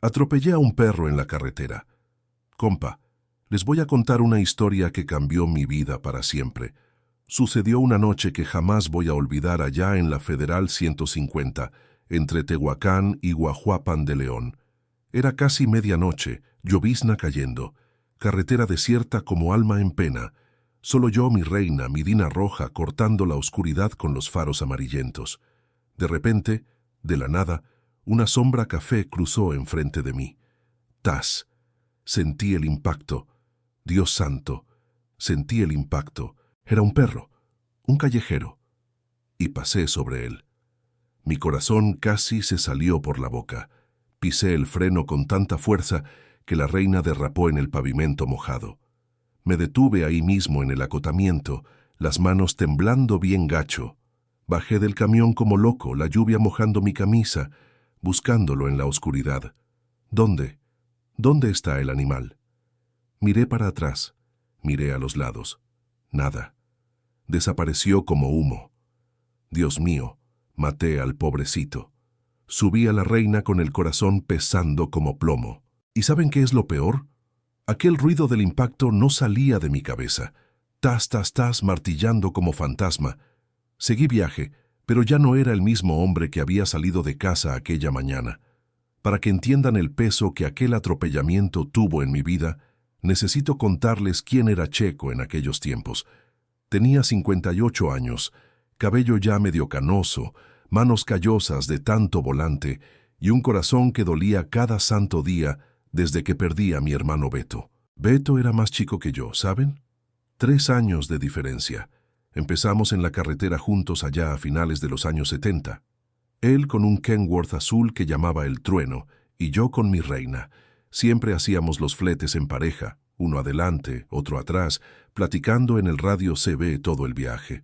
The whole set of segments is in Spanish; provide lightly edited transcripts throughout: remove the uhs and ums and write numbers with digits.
Atropellé a un perro en la carretera. Compa, les voy a contar una historia que cambió mi vida para siempre. Sucedió una noche que jamás voy a olvidar allá en la Federal 150, entre Tehuacán y Guajuapan de León. Era casi medianoche, llovizna cayendo, carretera desierta como alma en pena. Solo yo, mi reina, mi Dina roja, cortando la oscuridad con los faros amarillentos. De repente, de la nada, una sombra café cruzó enfrente de mí. ¡Tas! Sentí el impacto. Dios santo, sentí el impacto. Era un perro, un callejero. Y pasé sobre él. Mi corazón casi se salió por la boca. Pisé el freno con tanta fuerza que la reina derrapó en el pavimento mojado. Me detuve ahí mismo en el acotamiento, las manos temblando bien gacho. Bajé del camión como loco, la lluvia mojando mi camisa, buscándolo en la oscuridad. ¿Dónde? ¿Dónde está el animal? Miré para atrás, miré a los lados. Nada. Desapareció como humo. Dios mío, maté al pobrecito. Subí a la reina con el corazón pesando como plomo. ¿Y saben qué es lo peor? Aquel ruido del impacto no salía de mi cabeza. Tas, tas, tas, martillando como fantasma. Seguí viaje, pero ya no era el mismo hombre que había salido de casa aquella mañana. Para que entiendan el peso que aquel atropellamiento tuvo en mi vida, necesito contarles quién era Checo en aquellos tiempos. Tenía 58 años, cabello ya medio canoso, manos callosas de tanto volante y un corazón que dolía cada santo día desde que perdí a mi hermano Beto. Beto era más chico que yo, ¿saben? 3 años de diferencia. Empezamos en la carretera juntos allá a finales de los años 70. Él con un Kenworth azul que llamaba el Trueno y yo con mi reina. Siempre hacíamos los fletes en pareja, uno adelante, otro atrás, platicando en el radio CB todo el viaje.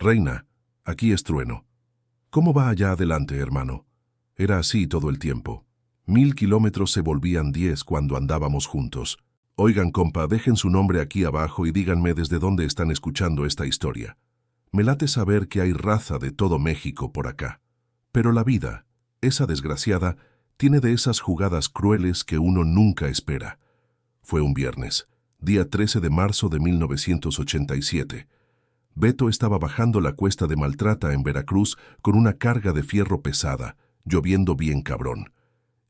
Reina, aquí es Trueno. ¿Cómo va allá adelante, hermano? Era así todo el tiempo. 1000 kilómetros se volvían 10 cuando andábamos juntos. Oigan, compa, dejen su nombre aquí abajo y díganme desde dónde están escuchando esta historia. Me late saber que hay raza de todo México por acá. Pero la vida, esa desgraciada, tiene de esas jugadas crueles que uno nunca espera. Fue un viernes, día 13 de marzo de 1987. Beto estaba bajando la cuesta de Maltrata en Veracruz con una carga de fierro pesada, lloviendo bien cabrón.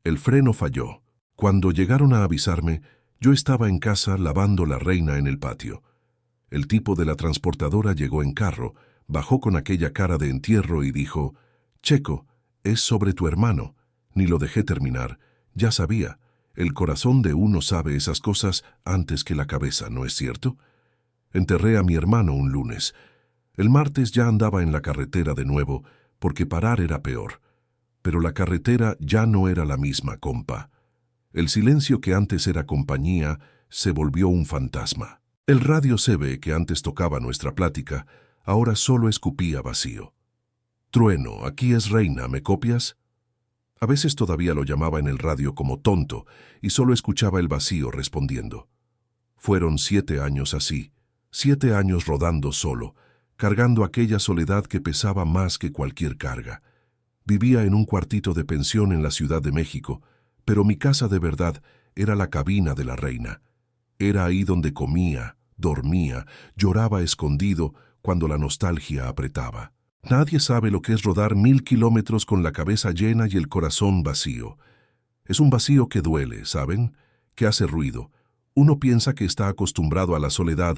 El freno falló. Cuando llegaron a avisarme, yo estaba en casa lavando la reina en el patio. El tipo de la transportadora llegó en carro, bajó con aquella cara de entierro y dijo: «Checo, es sobre tu hermano». Ni lo dejé terminar. Ya sabía. El corazón de uno sabe esas cosas antes que la cabeza, ¿no es cierto? Enterré a mi hermano un lunes. El martes ya andaba en la carretera de nuevo, porque parar era peor. Pero la carretera ya no era la misma, compa. El silencio que antes era compañía se volvió un fantasma. El radio CB que antes tocaba nuestra plática, ahora solo escupía vacío. «Trueno, aquí es Reina, ¿me copias?» A veces todavía lo llamaba en el radio como tonto y solo escuchaba el vacío respondiendo. Fueron 7 años así, 7 años rodando solo, cargando aquella soledad que pesaba más que cualquier carga. Vivía en un cuartito de pensión en la Ciudad de México, pero mi casa de verdad era la cabina de la reina. Era ahí donde comía, dormía, lloraba escondido cuando la nostalgia apretaba. Nadie sabe lo que es rodar 1000 kilómetros con la cabeza llena y el corazón vacío. Es un vacío que duele, ¿saben? Que hace ruido. Uno piensa que está acostumbrado a la soledad,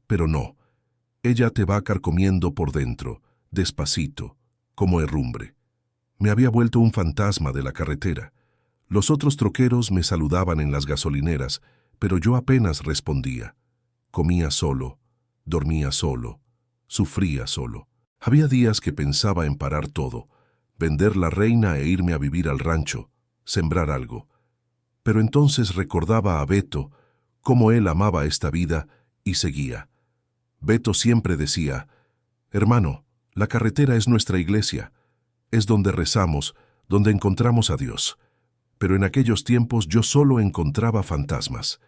pero no. Ella te va carcomiendo por dentro, despacito, como herrumbre. Me había vuelto un fantasma de la carretera. Los otros troqueros me saludaban en las gasolineras, pero yo apenas respondía. Comía solo, dormía solo, sufría solo. Había días que pensaba en parar todo, vender la reina e irme a vivir al rancho, sembrar algo. Pero entonces recordaba a Beto, cómo él amaba esta vida, y seguía. Beto siempre decía: «Hermano, la carretera es nuestra iglesia, es donde rezamos, donde encontramos a Dios». Pero en aquellos tiempos yo solo encontraba fantasmas.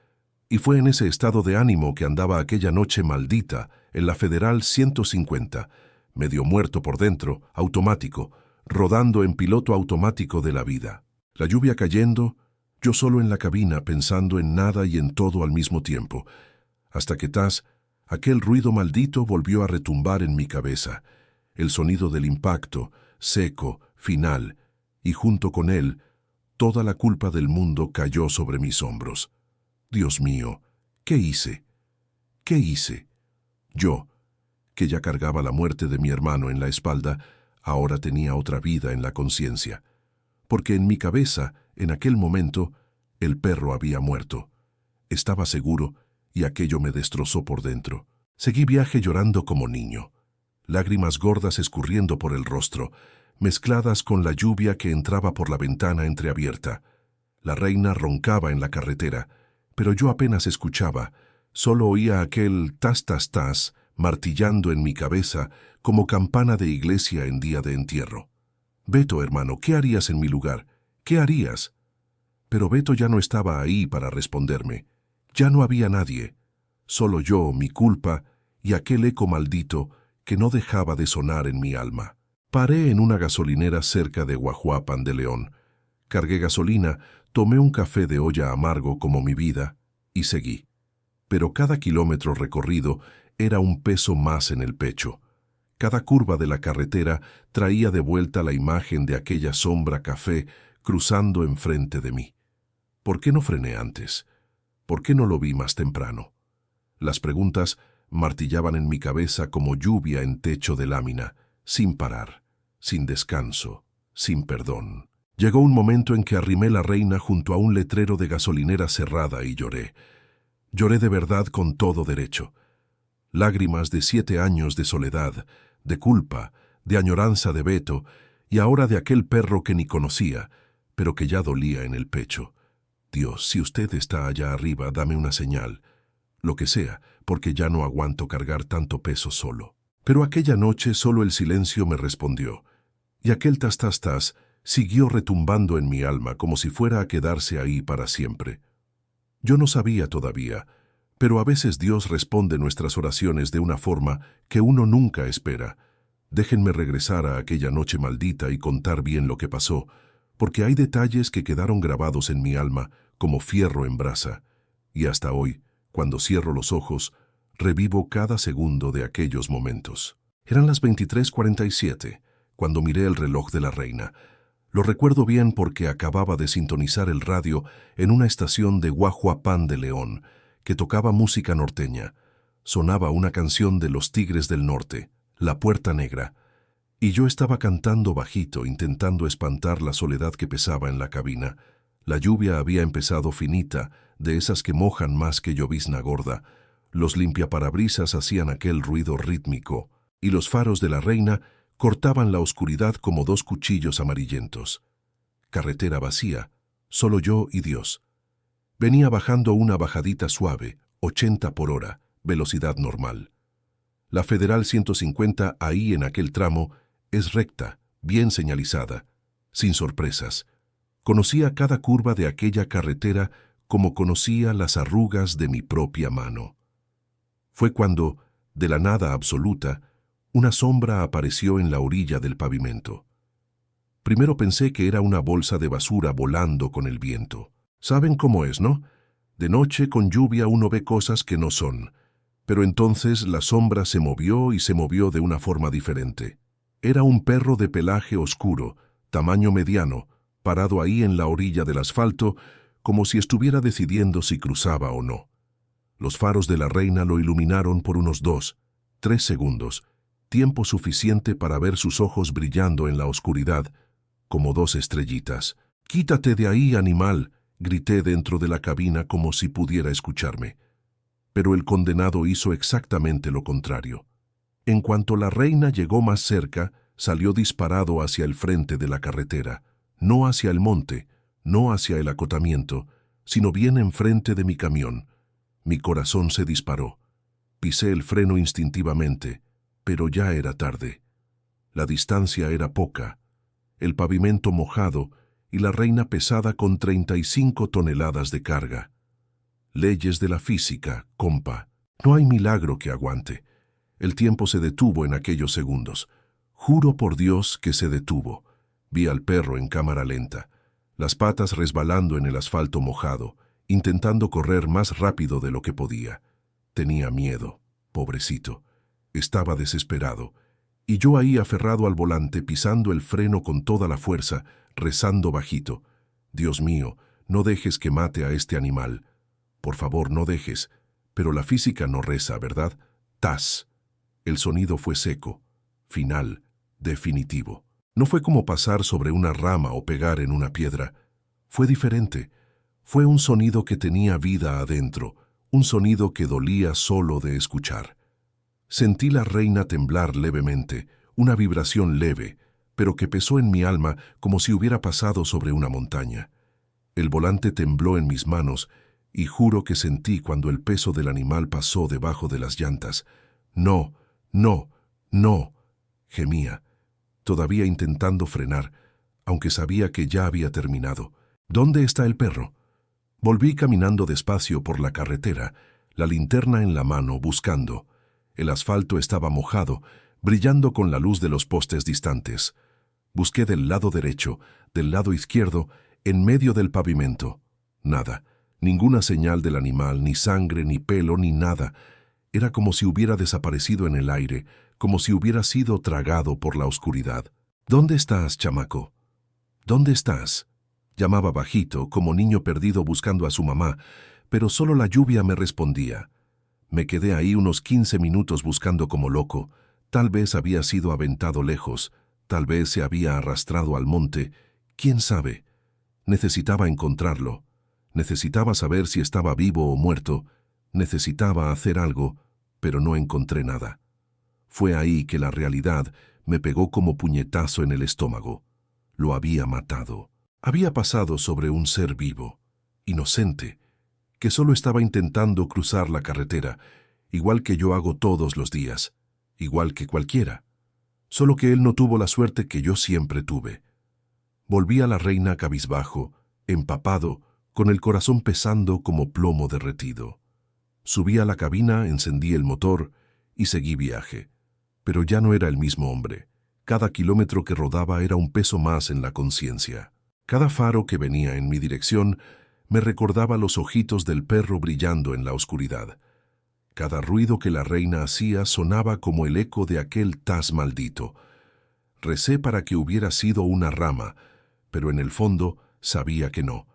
Y fue en ese estado de ánimo que andaba aquella noche maldita en la Federal 150, medio muerto por dentro, automático, rodando en piloto automático de la vida. La lluvia cayendo, Yo solo en la cabina pensando en nada y en todo al mismo tiempo, hasta que aquel ruido maldito volvió a retumbar en mi cabeza, el sonido del impacto, seco, final, y junto con él, toda la culpa del mundo cayó sobre mis hombros. Dios mío, ¿qué hice? ¿Qué hice? Yo, que ya cargaba la muerte de mi hermano en la espalda, ahora tenía otra vida en la conciencia, porque en mi cabeza, en aquel momento, el perro había muerto. Estaba seguro, y aquello me destrozó por dentro. Seguí viaje llorando como niño, lágrimas gordas escurriendo por el rostro, mezcladas con la lluvia que entraba por la ventana entreabierta. La reina roncaba en la carretera, pero yo apenas escuchaba, solo oía aquel tas tas tas martillando en mi cabeza como campana de iglesia en día de entierro. Beto, hermano, ¿qué harías en mi lugar? ¿Qué harías? Pero Beto ya no estaba ahí para responderme. Ya no había nadie. Solo yo, mi culpa y aquel eco maldito que no dejaba de sonar en mi alma. Paré en una gasolinera cerca de Guajuapan de León. Cargué gasolina, tomé un café de olla amargo como mi vida y seguí. Pero cada kilómetro recorrido era un peso más en el pecho. Cada curva de la carretera traía de vuelta la imagen de aquella sombra café cruzando enfrente de mí. ¿Por qué no frené antes? ¿Por qué no lo vi más temprano? Las preguntas martillaban en mi cabeza como lluvia en techo de lámina, sin parar, sin descanso, sin perdón. Llegó un momento en que arrimé la reina junto a un letrero de gasolinera cerrada y lloré. Lloré de verdad con todo derecho. Lágrimas de 7 años de soledad, de culpa, de añoranza de Beto y ahora de aquel perro que ni conocía, pero que ya dolía en el pecho. Dios, si usted está allá arriba, dame una señal. Lo que sea, porque ya no aguanto cargar tanto peso solo. Pero aquella noche solo el silencio me respondió, y aquel tas tas tas siguió retumbando en mi alma como si fuera a quedarse ahí para siempre. Yo no sabía todavía, pero a veces Dios responde nuestras oraciones de una forma que uno nunca espera. Déjenme regresar a aquella noche maldita y contar bien lo que pasó, porque hay detalles que quedaron grabados en mi alma como fierro en brasa, y hasta hoy, cuando cierro los ojos, revivo cada segundo de aquellos momentos. Eran las 23:47, cuando miré el reloj de la reina. Lo recuerdo bien porque acababa de sintonizar el radio en una estación de Guajuapan de León, que tocaba música norteña. Sonaba una canción de Los Tigres del Norte, La Puerta Negra, y yo estaba cantando bajito, intentando espantar la soledad que pesaba en la cabina. La lluvia había empezado finita, de esas que mojan más que llovizna gorda. Los limpiaparabrisas hacían aquel ruido rítmico, y los faros de la reina cortaban la oscuridad como 2 cuchillos amarillentos. Carretera vacía, solo yo y Dios. Venía bajando una bajadita suave, 80 por hora, velocidad normal. La Federal 150 ahí en aquel tramo es recta, bien señalizada, sin sorpresas. Conocía cada curva de aquella carretera como conocía las arrugas de mi propia mano. Fue cuando, de la nada absoluta, una sombra apareció en la orilla del pavimento. Primero pensé que era una bolsa de basura volando con el viento. Saben cómo es, ¿no? De noche con lluvia uno ve cosas que no son. Pero entonces la sombra se movió y se movió de una forma diferente. Era un perro de pelaje oscuro, tamaño mediano, parado ahí en la orilla del asfalto, como si estuviera decidiendo si cruzaba o no. Los faros de la reina lo iluminaron por unos 2, 3 segundos, tiempo suficiente para ver sus ojos brillando en la oscuridad, como 2 estrellitas. «¡Quítate de ahí, animal!», grité dentro de la cabina como si pudiera escucharme. Pero el condenado hizo exactamente lo contrario. En cuanto la reina llegó más cerca, salió disparado hacia el frente de la carretera, no hacia el monte, no hacia el acotamiento, sino bien enfrente de mi camión. Mi corazón se disparó. Pisé el freno instintivamente, pero ya era tarde. La distancia era poca, el pavimento mojado y la reina pesada con 35 toneladas de carga. Leyes de la física, compa. No hay milagro que aguante. El tiempo se detuvo en aquellos segundos. Juro por Dios que se detuvo. Vi al perro en cámara lenta. las patas resbalando en el asfalto mojado, intentando correr más rápido de lo que podía. Tenía miedo, pobrecito. Estaba desesperado, y yo ahí aferrado al volante, pisando el freno con toda la fuerza, rezando bajito. Dios mío, no dejes que mate a este animal. Por favor, no dejes. Pero la física no reza, ¿verdad? ¡Tas! El sonido fue seco, final, definitivo. No fue como pasar sobre una rama o pegar en una piedra. Fue diferente. Fue un sonido que tenía vida adentro, un sonido que dolía solo de escuchar. Sentí la reina temblar levemente, una vibración leve, pero que pesó en mi alma como si hubiera pasado sobre una montaña. El volante tembló en mis manos y juro que sentí cuando el peso del animal pasó debajo de las llantas. No, no, no, gemía, todavía intentando frenar, aunque sabía que ya había terminado. ¿Dónde está el perro? Volví caminando despacio por la carretera, la linterna en la mano, buscando. El asfalto estaba mojado, brillando con la luz de los postes distantes. Busqué del lado derecho, del lado izquierdo, en medio del pavimento. Nada, ninguna señal del animal, ni sangre, ni pelo, ni nada. Era como si hubiera desaparecido en el aire, como si hubiera sido tragado por la oscuridad. ¿Dónde estás, chamaco? ¿Dónde estás? Llamaba bajito, como niño perdido buscando a su mamá, pero solo la lluvia me respondía. Me quedé ahí unos 15 minutos buscando como loco. Tal vez había sido aventado lejos, tal vez se había arrastrado al monte. ¿Quién sabe? Necesitaba encontrarlo. Necesitaba saber si estaba vivo o muerto. Necesitaba hacer algo, pero no encontré nada. Fue ahí que la realidad me pegó como puñetazo en el estómago. Lo había matado. Había pasado sobre un ser vivo, inocente, que solo estaba intentando cruzar la carretera, igual que yo hago todos los días, igual que cualquiera. Solo que él no tuvo la suerte que yo siempre tuve. Volví a la reina cabizbajo, empapado, con el corazón pesando como plomo derretido. Subí a la cabina, encendí el motor y seguí viaje. Pero ya no era el mismo hombre. Cada kilómetro que rodaba era un peso más en la conciencia. Cada faro que venía en mi dirección me recordaba los ojitos del perro brillando en la oscuridad. Cada ruido que la reina hacía sonaba como el eco de aquel tas maldito. Recé para que hubiera sido una rama, pero en el fondo sabía que no.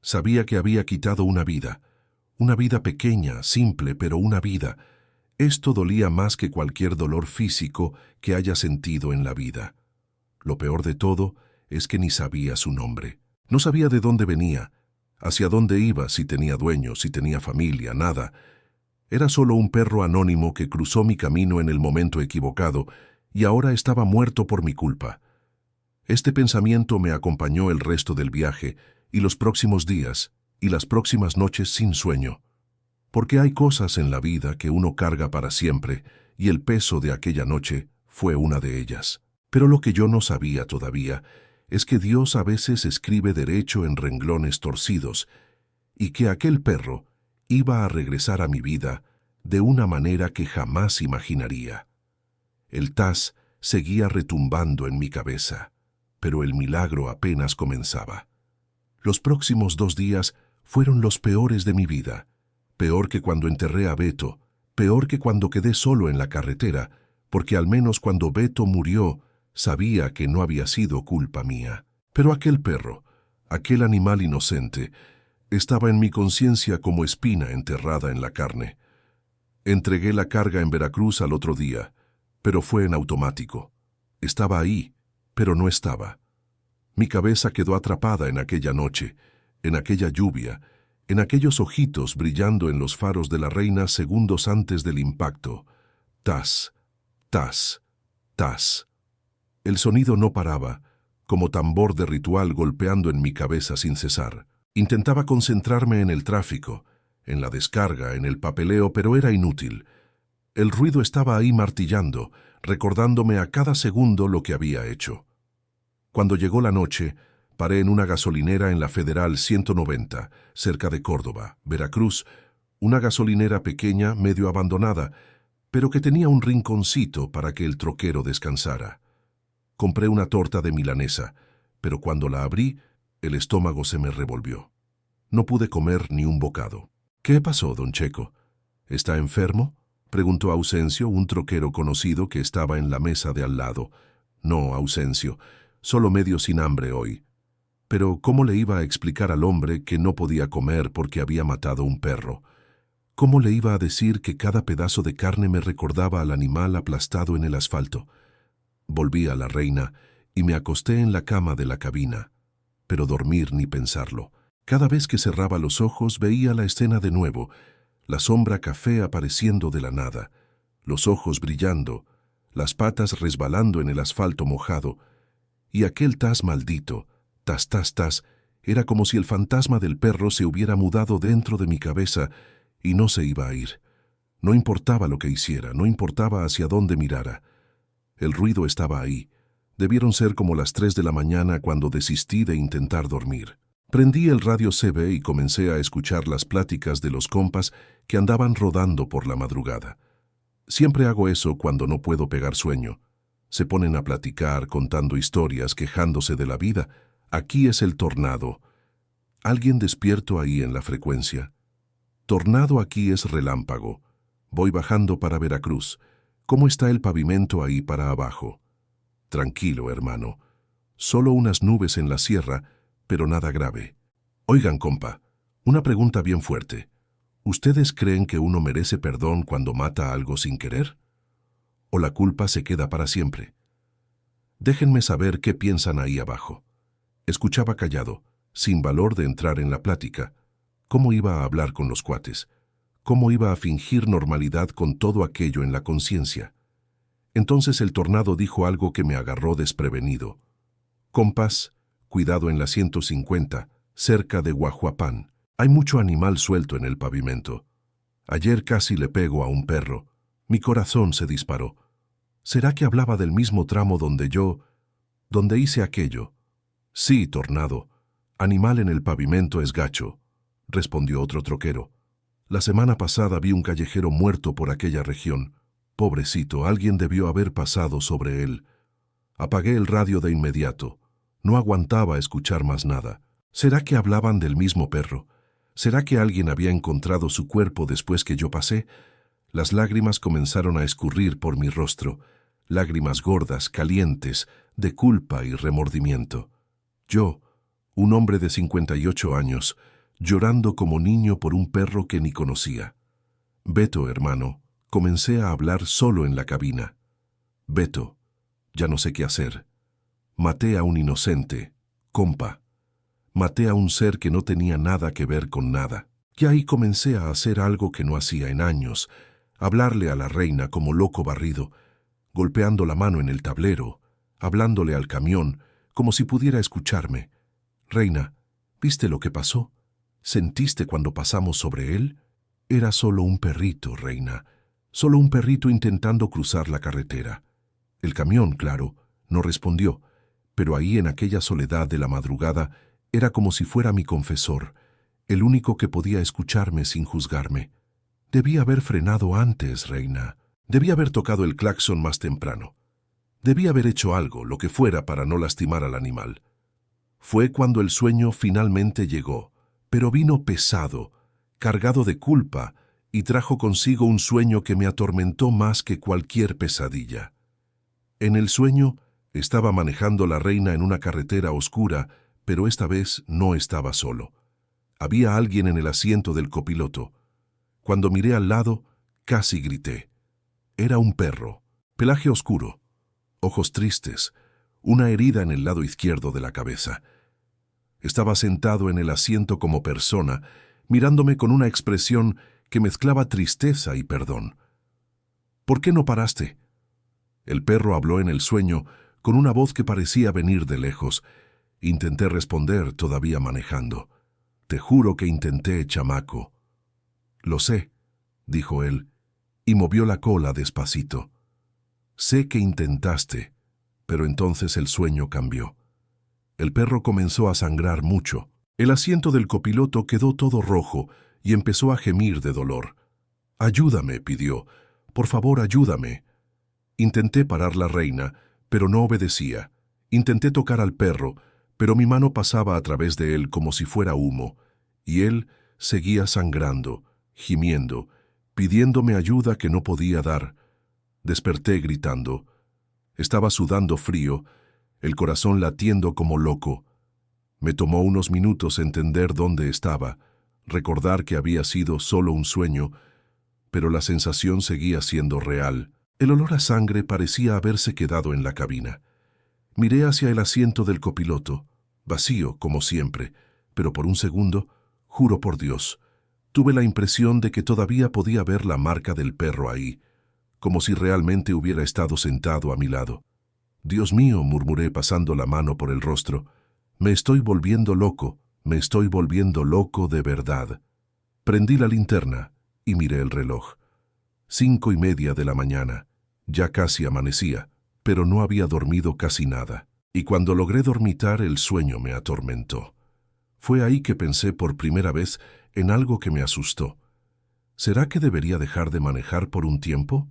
Sabía que había quitado una vida pequeña, simple, pero una vida. Esto dolía más que cualquier dolor físico que haya sentido en la vida. Lo peor de todo es que ni sabía su nombre. No sabía de dónde venía, hacia dónde iba, si tenía dueño, si tenía familia, nada. Era solo un perro anónimo que cruzó mi camino en el momento equivocado y ahora estaba muerto por mi culpa. Este pensamiento me acompañó el resto del viaje y los próximos días y las próximas noches sin sueño. Porque hay cosas en la vida que uno carga para siempre y el peso de aquella noche fue una de ellas. Pero lo que yo no sabía todavía es que Dios a veces escribe derecho en renglones torcidos y que aquel perro iba a regresar a mi vida de una manera que jamás imaginaría. El tas seguía retumbando en mi cabeza, pero el milagro apenas comenzaba. Los próximos 2 días fueron los peores de mi vida, peor que cuando enterré a Beto, peor que cuando quedé solo en la carretera, porque al menos cuando Beto murió, sabía que no había sido culpa mía. Pero aquel perro, aquel animal inocente, estaba en mi conciencia como espina enterrada en la carne. Entregué la carga en Veracruz al otro día, pero fue en automático. Estaba ahí, pero no estaba. Mi cabeza quedó atrapada en aquella noche, en aquella lluvia, en aquellos ojitos brillando en los faros de la reina segundos antes del impacto. Tas, tas, tas. El sonido no paraba, como tambor de ritual golpeando en mi cabeza sin cesar. Intentaba concentrarme en el tráfico, en la descarga, en el papeleo, pero era inútil. El ruido estaba ahí martillando, recordándome a cada segundo lo que había hecho. Cuando llegó la noche, paré en una gasolinera en la Federal 190, cerca de Córdoba, Veracruz, una gasolinera pequeña, medio abandonada, pero que tenía un rinconcito para que el troquero descansara. Compré una torta de milanesa, pero cuando la abrí, El estómago se me revolvió. No pude comer ni un bocado. ¿Qué pasó, don Checo? ¿Está enfermo?, preguntó Ausencio, un troquero conocido que estaba en la mesa de al lado. No, Ausencio, solo medio sin hambre hoy. Pero ¿cómo le iba a explicar al hombre que no podía comer porque había matado un perro? ¿Cómo le iba a decir que cada pedazo de carne me recordaba al animal aplastado en el asfalto? Volví a la reina y me acosté en la cama de la cabina. Pero dormir ni pensarlo. Cada vez que cerraba los ojos veía la escena de nuevo, la sombra café apareciendo de la nada, los ojos brillando, las patas resbalando en el asfalto mojado, y aquel tas maldito, tas, tas, tas, era como si el fantasma del perro se hubiera mudado dentro de mi cabeza y no se iba a ir. No importaba lo que hiciera, no importaba hacia dónde mirara. El ruido estaba ahí. Debieron ser como las 3 de la mañana cuando desistí de intentar dormir. Prendí el radio CB y comencé a escuchar las pláticas de los compas que andaban rodando por la madrugada. Siempre hago eso cuando no puedo pegar sueño. Se ponen a platicar, contando historias, quejándose de la vida. Aquí es el tornado. ¿Alguien despierto ahí en la frecuencia? Tornado aquí es relámpago. Voy bajando para Veracruz. ¿Cómo está el pavimento ahí para abajo? Tranquilo, hermano. Solo unas nubes en la sierra, pero nada grave. Oigan, compa, una pregunta bien fuerte. ¿Ustedes creen que uno merece perdón cuando mata algo sin querer? ¿O la culpa se queda para siempre? Déjenme saber qué piensan ahí abajo. Escuchaba callado, sin valor de entrar en la plática. ¿Cómo iba a hablar con los cuates? ¿Cómo iba a fingir normalidad con todo aquello en la conciencia? Entonces el tornado dijo algo que me agarró desprevenido. Compas, cuidado en la 150, cerca de Guajuapán. Hay mucho animal suelto en el pavimento. Ayer casi le pego a un perro. Mi corazón se disparó. ¿Será que hablaba del mismo tramo donde hice aquello? Sí, tornado. Animal en el pavimento es gacho, respondió otro troquero. La semana pasada vi un callejero muerto por aquella región. Pobrecito, alguien debió haber pasado sobre él. Apagué el radio de inmediato. No aguantaba escuchar más nada. ¿Será que hablaban del mismo perro? ¿Será que alguien había encontrado su cuerpo después que yo pasé? Las lágrimas comenzaron a escurrir por mi rostro, lágrimas gordas, calientes, de culpa y remordimiento. Yo, un hombre de 58 años, llorando como niño por un perro que ni conocía. Beto, hermano, comencé a hablar solo en la cabina. Beto, ya no sé qué hacer. Maté a un inocente, compa. Maté a un ser que no tenía nada que ver con nada. Y ahí comencé a hacer algo que no hacía en años, hablarle a la reina como loco barrido, golpeando la mano en el tablero, hablándole al camión, como si pudiera escucharme. Reina, ¿viste lo que pasó? ¿Sentiste cuando pasamos sobre él? Era solo un perrito, reina, solo un perrito intentando cruzar la carretera. El camión, claro, no respondió, pero ahí en aquella soledad de la madrugada era como si fuera mi confesor, el único que podía escucharme sin juzgarme. Debí haber frenado antes, reina. Debí haber tocado el claxon más temprano. Debí haber hecho algo, lo que fuera, para no lastimar al animal. Fue cuando el sueño finalmente llegó, pero vino pesado, cargado de culpa, y trajo consigo un sueño que me atormentó más que cualquier pesadilla. En el sueño estaba manejando la reina en una carretera oscura, pero esta vez no estaba solo. Había alguien en el asiento del copiloto. Cuando miré al lado, casi grité. Era un perro, pelaje oscuro, ojos tristes, una herida en el lado izquierdo de la cabeza. Estaba sentado en el asiento como persona, mirándome con una expresión que mezclaba tristeza y perdón. ¿Por qué no paraste? El perro habló en el sueño con una voz que parecía venir de lejos. Intenté responder, todavía manejando. Te juro que intenté, chamaco. Lo sé, dijo él, y movió la cola despacito. Sé que intentaste, pero entonces el sueño cambió. El perro comenzó a sangrar mucho. El asiento del copiloto quedó todo rojo y empezó a gemir de dolor. Ayúdame, pidió. Por favor, ayúdame. Intenté parar la reina, pero no obedecía. Intenté tocar al perro, pero mi mano pasaba a través de él como si fuera humo, y él seguía sangrando, gimiendo, pidiéndome ayuda que no podía dar. Desperté gritando. Estaba sudando frío, el corazón latiendo como loco. Me tomó unos minutos entender dónde estaba, recordar que había sido solo un sueño, pero la sensación seguía siendo real. El olor a sangre parecía haberse quedado en la cabina. Miré hacia el asiento del copiloto, vacío como siempre, pero por un segundo, juro por Dios, tuve la impresión de que todavía podía ver la marca del perro ahí, como si realmente hubiera estado sentado a mi lado. Dios mío, murmuré pasando la mano por el rostro, me estoy volviendo loco, me estoy volviendo loco de verdad. Prendí la linterna y miré el reloj. 5:30 de la mañana. Ya casi amanecía, pero no había dormido casi nada. Y cuando logré dormitar, el sueño me atormentó. Fue ahí que pensé por primera vez en algo que me asustó. ¿Será que debería dejar de manejar por un tiempo?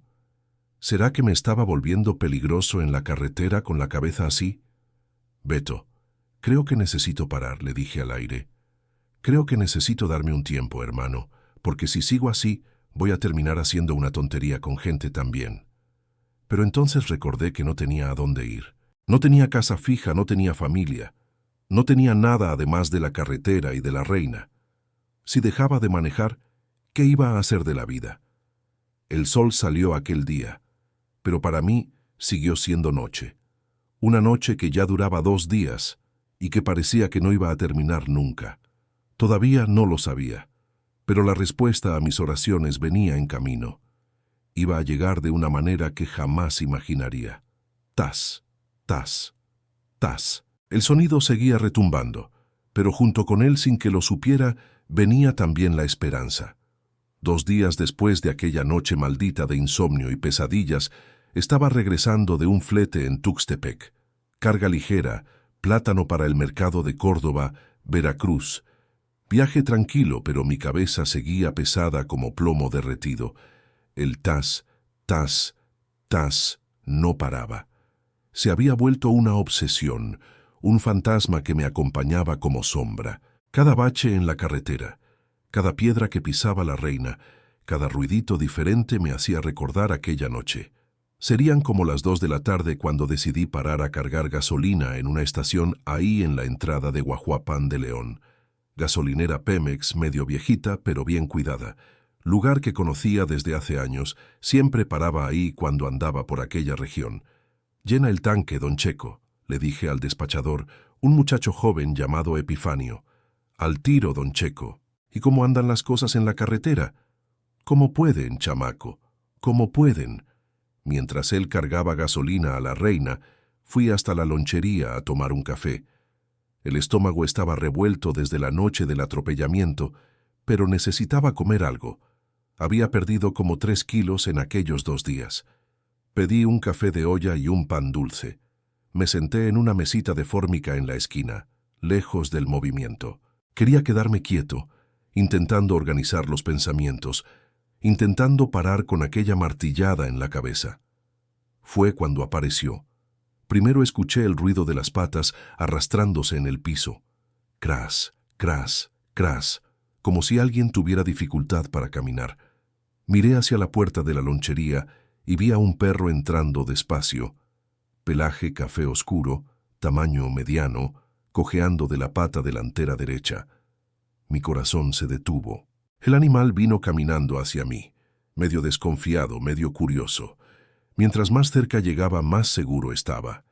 ¿Será que me estaba volviendo peligroso en la carretera con la cabeza así? Beto, creo que necesito parar, le dije al aire. Creo que necesito darme un tiempo, hermano, porque si sigo así, voy a terminar haciendo una tontería con gente también. Pero entonces recordé que no tenía a dónde ir. No tenía casa fija, no tenía familia. No tenía nada además de la carretera y de la reina. Si dejaba de manejar, ¿qué iba a hacer de la vida? El sol salió aquel día, pero para mí siguió siendo noche. Una noche que ya duraba 2 días y que parecía que no iba a terminar nunca. Todavía no lo sabía, pero la respuesta a mis oraciones venía en camino. Iba a llegar de una manera que jamás imaginaría. Tas, tas, tas. El sonido seguía retumbando, pero junto con él, sin que lo supiera, venía también la esperanza. 2 días después de aquella noche maldita de insomnio y pesadillas, estaba regresando de un flete en Tuxtepec. Carga ligera, plátano para el mercado de Córdoba, Veracruz. Viaje tranquilo, pero mi cabeza seguía pesada como plomo derretido. El tas, tas, tas no paraba. Se había vuelto una obsesión, un fantasma que me acompañaba como sombra. Cada bache en la carretera, cada piedra que pisaba la reina, cada ruidito diferente me hacía recordar aquella noche. Serían como las 2 de la tarde cuando decidí parar a cargar gasolina en una estación ahí en la entrada de Guajuapan de León. Gasolinera Pemex, medio viejita, pero bien cuidada. Lugar que conocía desde hace años, siempre paraba ahí cuando andaba por aquella región. «Llena el tanque, don Checo», le dije al despachador, un muchacho joven llamado Epifanio. «Al tiro, don Checo. ¿Y cómo andan las cosas en la carretera?» «¿Cómo pueden, chamaco? ¿Cómo pueden?» Mientras él cargaba gasolina a la reina, fui hasta la lonchería a tomar un café. El estómago estaba revuelto desde la noche del atropellamiento, pero necesitaba comer algo. Había perdido como 3 kilos en aquellos 2 días. Pedí un café de olla y un pan dulce. Me senté en una mesita de fórmica en la esquina, lejos del movimiento. Quería quedarme quieto, intentando organizar los pensamientos, intentando parar con aquella martillada en la cabeza. Fue cuando apareció. Primero escuché el ruido de las patas arrastrándose en el piso. Cras, cras, cras, como si alguien tuviera dificultad para caminar. Miré hacia la puerta de la lonchería y vi a un perro entrando despacio. Pelaje café oscuro, tamaño mediano, cojeando de la pata delantera derecha. Mi corazón se detuvo. El animal vino caminando hacia mí, medio desconfiado, medio curioso. Mientras más cerca llegaba, más seguro estaba.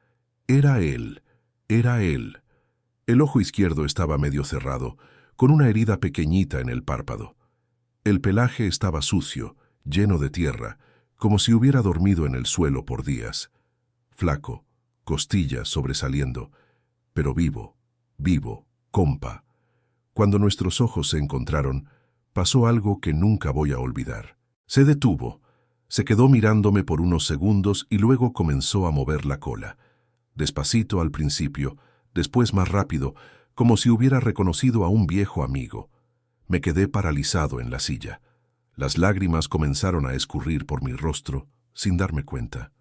Era él, era él. El ojo izquierdo estaba medio cerrado, con una herida pequeñita en el párpado. El pelaje estaba sucio, lleno de tierra, como si hubiera dormido en el suelo por días. Flaco, costillas sobresaliendo, pero vivo, vivo, compa. Cuando nuestros ojos se encontraron, pasó algo que nunca voy a olvidar. Se detuvo, se quedó mirándome por unos segundos y luego comenzó a mover la cola. Despacito al principio, después más rápido, como si hubiera reconocido a un viejo amigo. Me quedé paralizado en la silla. Las lágrimas comenzaron a escurrir por mi rostro, sin darme cuenta.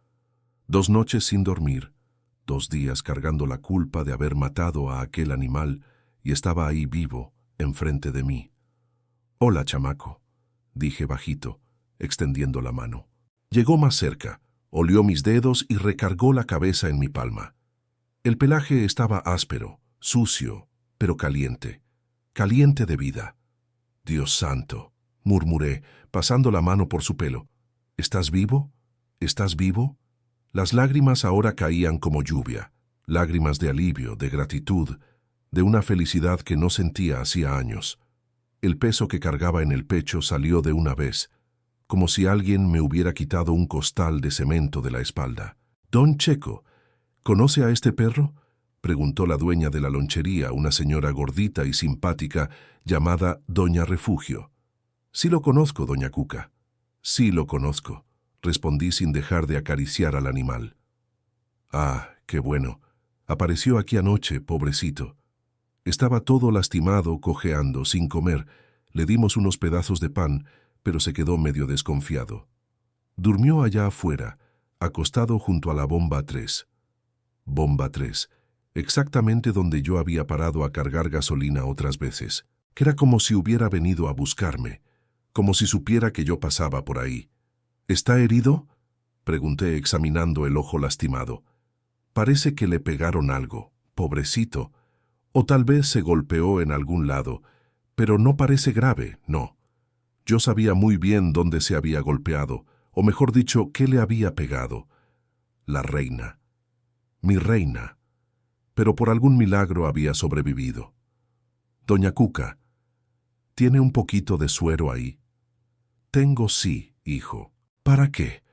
2 noches sin dormir, 2 días cargando la culpa de haber matado a aquel animal y estaba ahí vivo, enfrente de mí. «Hola, chamaco», dije bajito, extendiendo la mano. Llegó más cerca, olió mis dedos y recargó la cabeza en mi palma. El pelaje estaba áspero, sucio, pero caliente. Caliente de vida. «Dios santo», murmuré, pasando la mano por su pelo. «¿Estás vivo? ¿Estás vivo?» Las lágrimas ahora caían como lluvia, lágrimas de alivio, de gratitud, de una felicidad que no sentía hacía años. El peso que cargaba en el pecho salió de una vez, como si alguien me hubiera quitado un costal de cemento de la espalda. «Don Checo, ¿conoce a este perro?», preguntó la dueña de la lonchería, una señora gordita y simpática llamada Doña Refugio. «Sí lo conozco, doña Cuca». «Sí lo conozco», respondí sin dejar de acariciar al animal. «Ah, qué bueno. Apareció aquí anoche, pobrecito. Estaba todo lastimado, cojeando, sin comer. Le dimos unos pedazos de pan, pero se quedó medio desconfiado. Durmió allá afuera, acostado junto a la bomba 3. Bomba 3, exactamente donde yo había parado a cargar gasolina otras veces. Que era como si hubiera venido a buscarme, como si supiera que yo pasaba por ahí. «¿Está herido?», pregunté examinando el ojo lastimado. «Parece que le pegaron algo, pobrecito. O tal vez se golpeó en algún lado, pero no parece grave, no». Yo sabía muy bien dónde se había golpeado, o mejor dicho, qué le había pegado. La reina. Mi reina. Pero por algún milagro había sobrevivido. «Doña Cuca, ¿tiene un poquito de suero ahí?» «Tengo, sí, hijo». «¿Para qué?»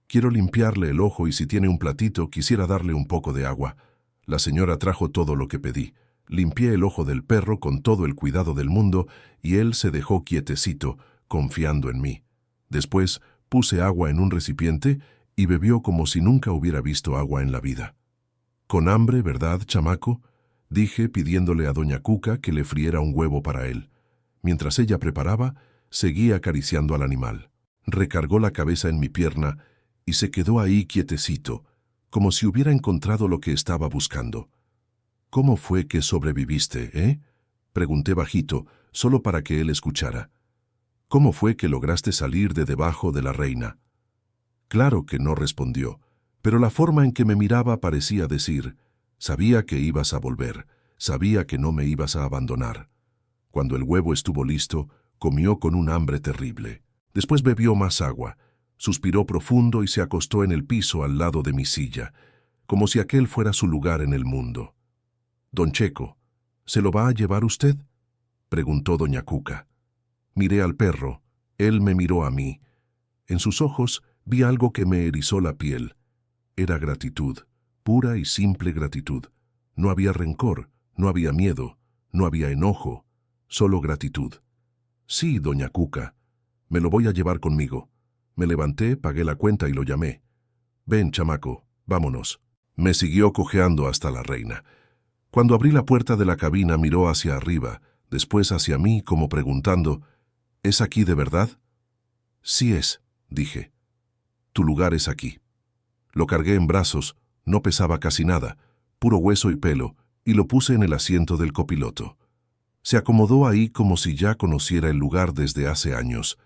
«Quiero limpiarle el ojo y si tiene un platito quisiera darle un poco de agua». La señora trajo todo lo que pedí. Limpié el ojo del perro con todo el cuidado del mundo y él se dejó quietecito, confiando en mí. Después puse agua en un recipiente y bebió como si nunca hubiera visto agua en la vida. «Con hambre, ¿verdad, chamaco?», dije pidiéndole a doña Cuca que le friera un huevo para él. Mientras ella preparaba, seguí acariciando al animal. Recargó la cabeza en mi pierna y se quedó ahí quietecito, como si hubiera encontrado lo que estaba buscando. «¿Cómo fue que sobreviviste, pregunté bajito, solo para que él escuchara. «¿Cómo fue que lograste salir de debajo de la reina?». Claro que no respondió, pero la forma en que me miraba parecía decir: «Sabía que ibas a volver, sabía que no me ibas a abandonar». Cuando el huevo estuvo listo, comió con un hambre terrible. Después bebió más agua, suspiró profundo y se acostó en el piso al lado de mi silla, como si aquel fuera su lugar en el mundo. «Don Checo, ¿se lo va a llevar usted?», preguntó doña Cuca. Miré al perro, él me miró a mí. En sus ojos vi algo que me erizó la piel. Era gratitud, pura y simple gratitud. No había rencor, no había miedo, no había enojo, solo gratitud. «Sí, doña Cuca, me lo voy a llevar conmigo». Me levanté, pagué la cuenta y lo llamé. «Ven, chamaco, vámonos». Me siguió cojeando hasta la reina. Cuando abrí la puerta de la cabina miró hacia arriba, después hacia mí como preguntando: «¿Es aquí de verdad?». «Sí es», dije. «Tu lugar es aquí». Lo cargué en brazos, no pesaba casi nada, puro hueso y pelo, y lo puse en el asiento del copiloto. Se acomodó ahí como si ya conociera el lugar desde hace años.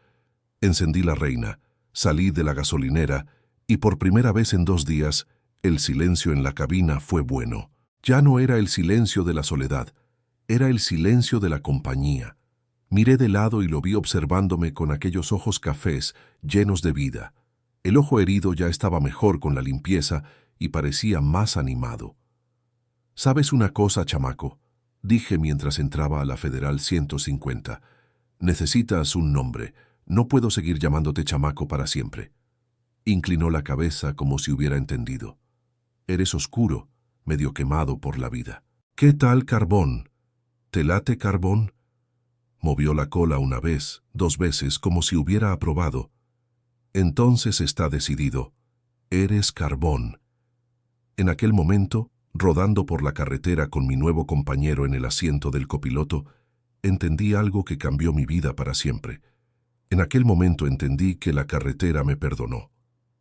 Encendí la reina, salí de la gasolinera y por primera vez en 2 días el silencio en la cabina fue bueno. Ya no era el silencio de la soledad, era el silencio de la compañía. Miré de lado y lo vi observándome con aquellos ojos cafés llenos de vida. El ojo herido ya estaba mejor con la limpieza y parecía más animado. «¿Sabes una cosa, chamaco?», dije mientras entraba a la Federal 150. «Necesitas un nombre. No puedo seguir llamándote chamaco para siempre». Inclinó la cabeza como si hubiera entendido. «Eres oscuro, medio quemado por la vida». «¿Qué tal Carbón? ¿Te late Carbón?». Movió la cola una vez, 2 veces, como si hubiera aprobado. «Entonces está decidido. Eres Carbón». En aquel momento, rodando por la carretera con mi nuevo compañero en el asiento del copiloto, entendí algo que cambió mi vida para siempre. En aquel momento entendí que la carretera me perdonó.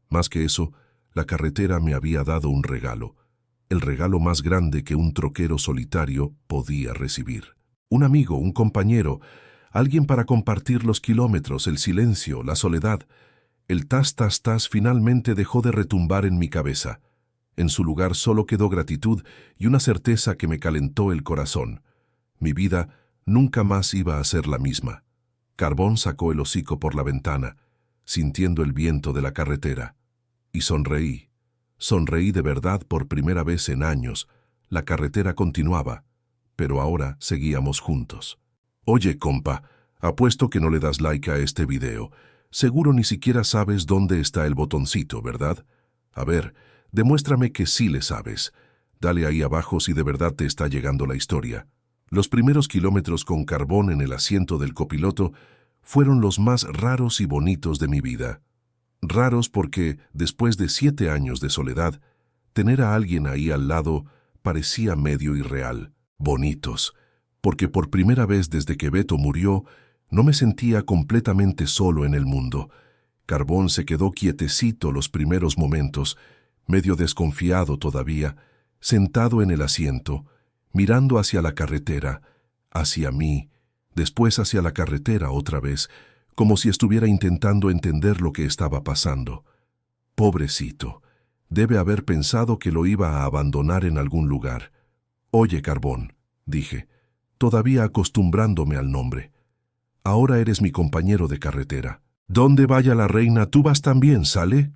Más que eso, la carretera me había dado un regalo. el regalo más grande que un troquero solitario podía recibir. Un amigo, un compañero, alguien para compartir los kilómetros, el silencio, la soledad. El tas, tas, tas finalmente dejó de retumbar en mi cabeza. En su lugar solo quedó gratitud y una certeza que me calentó el corazón. Mi vida nunca más iba a ser la misma. Carbón sacó el hocico por la ventana, sintiendo el viento de la carretera. Y sonreí. Sonreí de verdad por primera vez en años. La carretera continuaba, pero ahora seguíamos juntos. Oye, compa, apuesto que no le das like a este video. Seguro ni siquiera sabes dónde está el botoncito, ¿verdad? A ver, demuéstrame que sí le sabes. Dale ahí abajo si de verdad te está llegando la historia. Los primeros kilómetros con Carbón en el asiento del copiloto fueron los más raros y bonitos de mi vida. Raros porque, después de 7 años de soledad, tener a alguien ahí al lado parecía medio irreal. Bonitos, porque por primera vez desde que Beto murió, no me sentía completamente solo en el mundo. Carbón se quedó quietecito los primeros momentos, medio desconfiado todavía, sentado en el asiento, mirando hacia la carretera, hacia mí, después hacia la carretera otra vez, como si estuviera intentando entender lo que estaba pasando. Pobrecito, debe haber pensado que lo iba a abandonar en algún lugar. Oye, Carbón, dije, todavía acostumbrándome al nombre. Ahora eres mi compañero de carretera. ¿Dónde vaya la reina, tú vas también, ¿sale?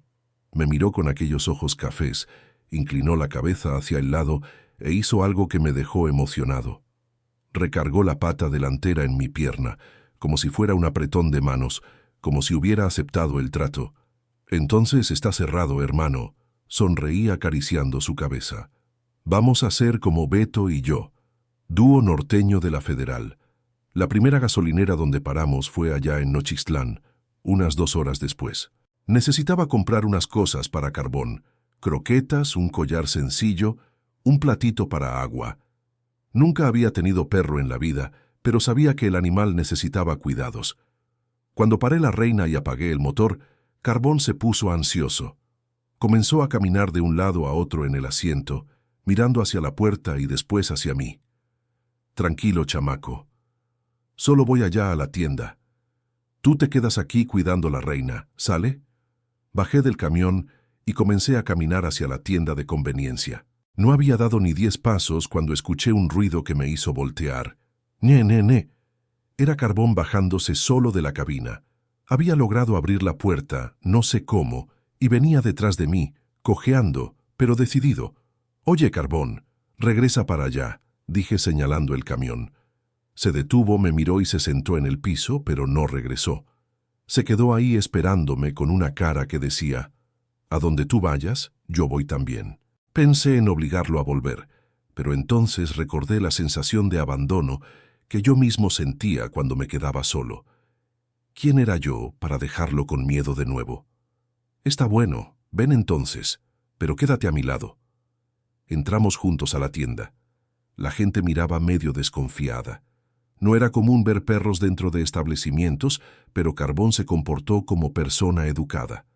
Me miró con aquellos ojos cafés, inclinó la cabeza hacia el lado e hizo algo que me dejó emocionado. Recargó la pata delantera en mi pierna, como si fuera un apretón de manos, como si hubiera aceptado el trato. Entonces está cerrado, hermano. Sonreí acariciando su cabeza. Vamos a ser como Beto y yo, dúo norteño de la Federal. La primera gasolinera donde paramos fue allá en Nochixtlán, unas 2 horas después. Necesitaba comprar unas cosas para Carbón, croquetas, un collar sencillo, un platito para agua. Nunca había tenido perro en la vida, pero sabía que el animal necesitaba cuidados. Cuando paré la reina y apagué el motor, Carbón se puso ansioso. Comenzó a caminar de un lado a otro en el asiento, mirando hacia la puerta y después hacia mí. Tranquilo, chamaco. Solo voy allá a la tienda. Tú te quedas aquí cuidando la reina, ¿sale? Bajé del camión y comencé a caminar hacia la tienda de conveniencia. No había dado ni 10 pasos cuando escuché un ruido que me hizo voltear. ¡Ne! Era Carbón bajándose solo de la cabina. Había logrado abrir la puerta, no sé cómo, y venía detrás de mí, cojeando, pero decidido. «Oye, Carbón, regresa para allá», dije señalando el camión. Se detuvo, me miró y se sentó en el piso, pero no regresó. Se quedó ahí esperándome con una cara que decía, «A donde tú vayas, yo voy también». Pensé en obligarlo a volver, pero entonces recordé la sensación de abandono que yo mismo sentía cuando me quedaba solo. ¿Quién era yo para dejarlo con miedo de nuevo? «Está bueno, ven entonces, pero quédate a mi lado». Entramos juntos a la tienda. La gente miraba medio desconfiada. No era común ver perros dentro de establecimientos, pero Carbón se comportó como persona educada.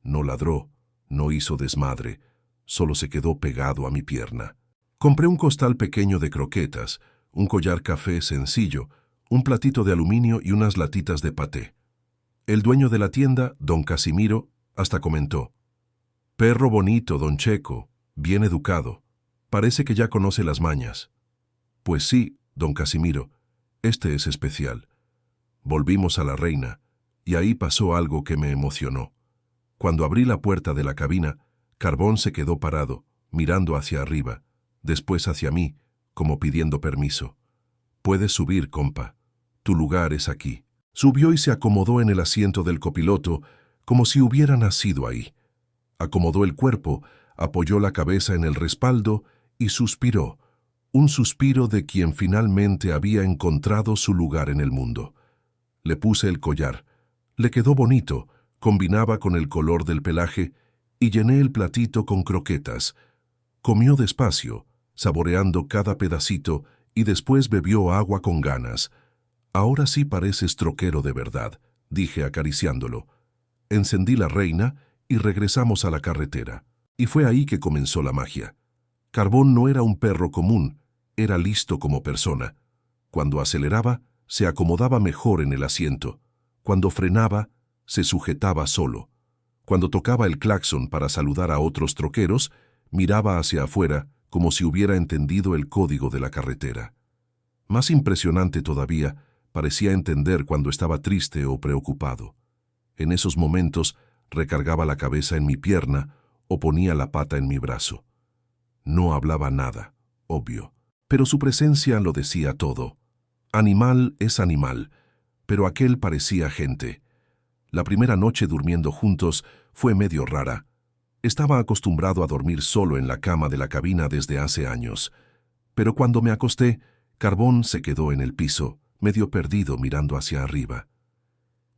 No ladró, no hizo desmadre, solo se quedó pegado a mi pierna. Compré un costal pequeño de croquetas, un collar café sencillo, un platito de aluminio y unas latitas de paté. El dueño de la tienda, don Casimiro, hasta comentó, «Perro bonito, don Checo, bien educado. Parece que ya conoce las mañas». «Pues sí, don Casimiro, este es especial». Volvimos a la reina, y ahí pasó algo que me emocionó. Cuando abrí la puerta de la cabina, Carbón se quedó parado, mirando hacia arriba, después hacia mí, como pidiendo permiso. «Puedes subir, compa. Tu lugar es aquí». Subió y se acomodó en el asiento del copiloto, como si hubiera nacido ahí. Acomodó el cuerpo, apoyó la cabeza en el respaldo y suspiró, un suspiro de quien finalmente había encontrado su lugar en el mundo. Le puse el collar. Le quedó bonito, combinaba con el color del pelaje, y llené el platito con croquetas. Comió despacio, saboreando cada pedacito, y después bebió agua con ganas. «Ahora sí pareces troquero de verdad», dije acariciándolo. Encendí la reina y regresamos a la carretera. Y fue ahí que comenzó la magia. Carbón no era un perro común, era listo como persona. Cuando aceleraba, se acomodaba mejor en el asiento. Cuando frenaba, se sujetaba solo. Cuando tocaba el claxon para saludar a otros troqueros, miraba hacia afuera como si hubiera entendido el código de la carretera. Más impresionante todavía, parecía entender cuando estaba triste o preocupado. En esos momentos, recargaba la cabeza en mi pierna o ponía la pata en mi brazo. No hablaba nada, obvio, pero su presencia lo decía todo. Animal es animal, pero aquel parecía gente. La primera noche durmiendo juntos fue medio rara. Estaba acostumbrado a dormir solo en la cama de la cabina desde hace años. Pero cuando me acosté, Carbón se quedó en el piso, medio perdido mirando hacia arriba.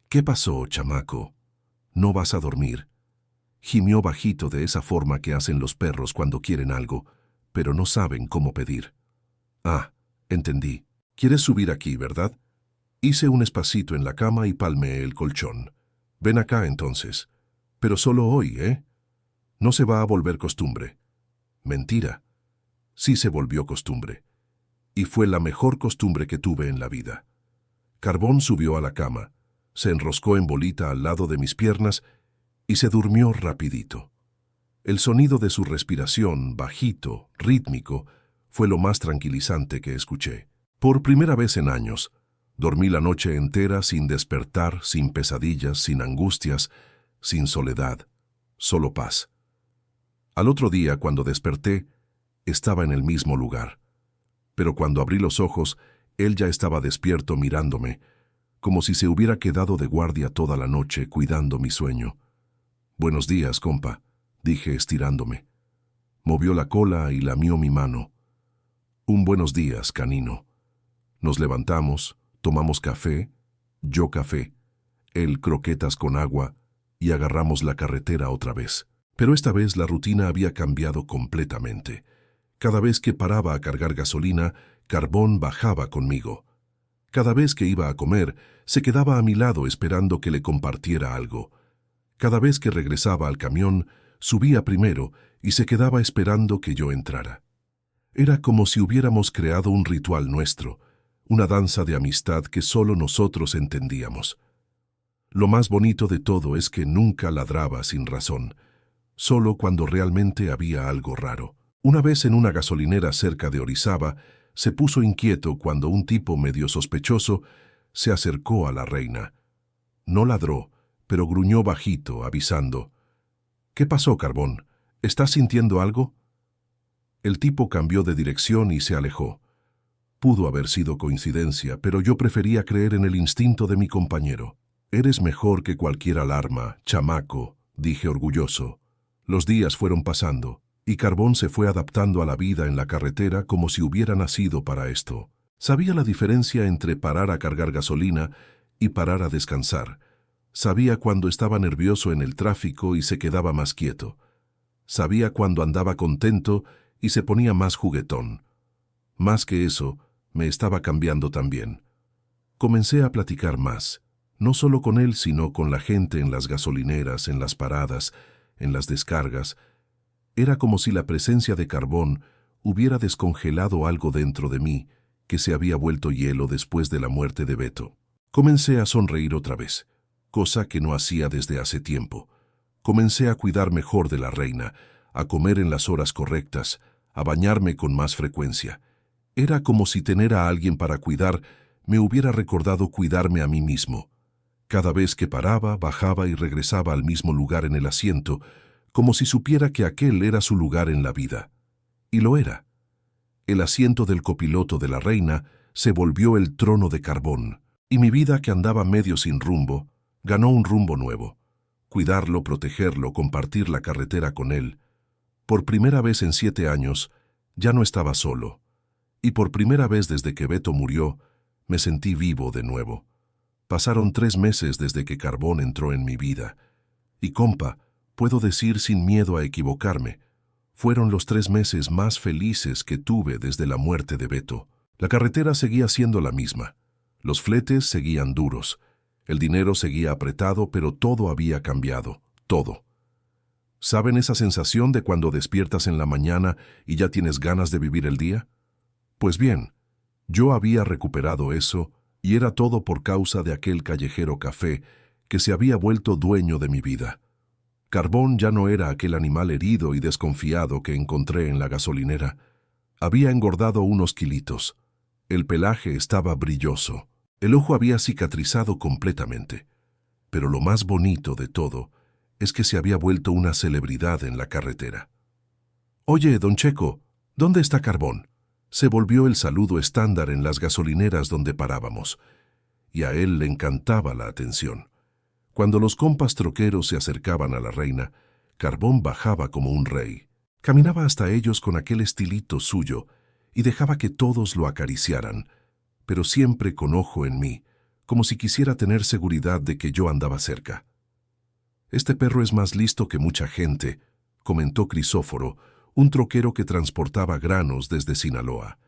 «¿Qué pasó, chamaco? ¿No vas a dormir?» Gimió bajito de esa forma que hacen los perros cuando quieren algo, pero no saben cómo pedir. «Ah, entendí. ¿Quieres subir aquí, verdad?» Hice un espacito en la cama y palmeé el colchón. «Ven acá entonces. Pero solo hoy, ¿eh? No se va a volver costumbre». «Mentira. Sí se volvió costumbre. Y fue la mejor costumbre que tuve en la vida». Carbón subió a la cama, se enroscó en bolita al lado de mis piernas y se durmió rapidito. El sonido de su respiración, bajito, rítmico, fue lo más tranquilizante que escuché. Por primera vez en años, dormí la noche entera sin despertar, sin pesadillas, sin angustias, sin soledad, solo paz. Al otro día, cuando desperté, estaba en el mismo lugar. Pero cuando abrí los ojos, él ya estaba despierto mirándome, como si se hubiera quedado de guardia toda la noche cuidando mi sueño. «Buenos días, compa», dije estirándome. Movió la cola y lamió mi mano. «Un buenos días, canino». Nos levantamos, tomamos café, yo café, él croquetas con agua, y agarramos la carretera otra vez. Pero esta vez la rutina había cambiado completamente. Cada vez que paraba a cargar gasolina, Carbón bajaba conmigo. Cada vez que iba a comer, se quedaba a mi lado esperando que le compartiera algo. Cada vez que regresaba al camión, subía primero y se quedaba esperando que yo entrara. Era como si hubiéramos creado un ritual nuestro, una danza de amistad que solo nosotros entendíamos. Lo más bonito de todo es que nunca ladraba sin razón, solo cuando realmente había algo raro. Una vez en una gasolinera cerca de Orizaba, se puso inquieto cuando un tipo medio sospechoso se acercó a la reina. No ladró, pero gruñó bajito, avisando. «¿Qué pasó, Carbón? ¿Estás sintiendo algo?» El tipo cambió de dirección y se alejó. Pudo haber sido coincidencia, pero yo prefería creer en el instinto de mi compañero. «Eres mejor que cualquier alarma, chamaco», dije orgulloso. Los días fueron pasando, y Carbón se fue adaptando a la vida en la carretera como si hubiera nacido para esto. Sabía la diferencia entre parar a cargar gasolina y parar a descansar. Sabía cuando estaba nervioso en el tráfico y se quedaba más quieto. Sabía cuando andaba contento y se ponía más juguetón. Más que eso, me estaba cambiando también. Comencé a platicar más, no solo con él, sino con la gente en las gasolineras, en las paradas, en las descargas. Era como si la presencia de Carbón hubiera descongelado algo dentro de mí que se había vuelto hielo después de la muerte de Beto. Comencé a sonreír otra vez, cosa que no hacía desde hace tiempo. Comencé a cuidar mejor de la reina, a comer en las horas correctas, a bañarme con más frecuencia. Era como si tener a alguien para cuidar me hubiera recordado cuidarme a mí mismo. Cada vez que paraba, bajaba y regresaba al mismo lugar en el asiento, como si supiera que aquel era su lugar en la vida. Y lo era. El asiento del copiloto de la reina se volvió el trono de Carbón, y mi vida, que andaba medio sin rumbo, ganó un rumbo nuevo. Cuidarlo, protegerlo, compartir la carretera con él. Por primera vez en 7 años, ya no estaba solo. Y por primera vez desde que Beto murió, me sentí vivo de nuevo. Pasaron 3 meses desde que Carbón entró en mi vida. Y compa, puedo decir sin miedo a equivocarme, fueron los 3 meses más felices que tuve desde la muerte de Beto. La carretera seguía siendo la misma. Los fletes seguían duros. El dinero seguía apretado, pero todo había cambiado. Todo. ¿Saben esa sensación de cuando despiertas en la mañana y ya tienes ganas de vivir el día? Pues bien, yo había recuperado eso y era todo por causa de aquel callejero café que se había vuelto dueño de mi vida. Carbón ya no era aquel animal herido y desconfiado que encontré en la gasolinera. Había engordado unos kilitos. El pelaje estaba brilloso. El ojo había cicatrizado completamente. Pero lo más bonito de todo es que se había vuelto una celebridad en la carretera. «Oye, don Checo, ¿dónde está Carbón?», se volvió el saludo estándar en las gasolineras donde parábamos, y a él le encantaba la atención. Cuando los compas troqueros se acercaban a la reina, Carbón bajaba como un rey. Caminaba hasta ellos con aquel estilito suyo y dejaba que todos lo acariciaran, pero siempre con ojo en mí, como si quisiera tener seguridad de que yo andaba cerca. «Este perro es más listo que mucha gente», comentó Crisóforo, un troquero que transportaba granos desde Sinaloa.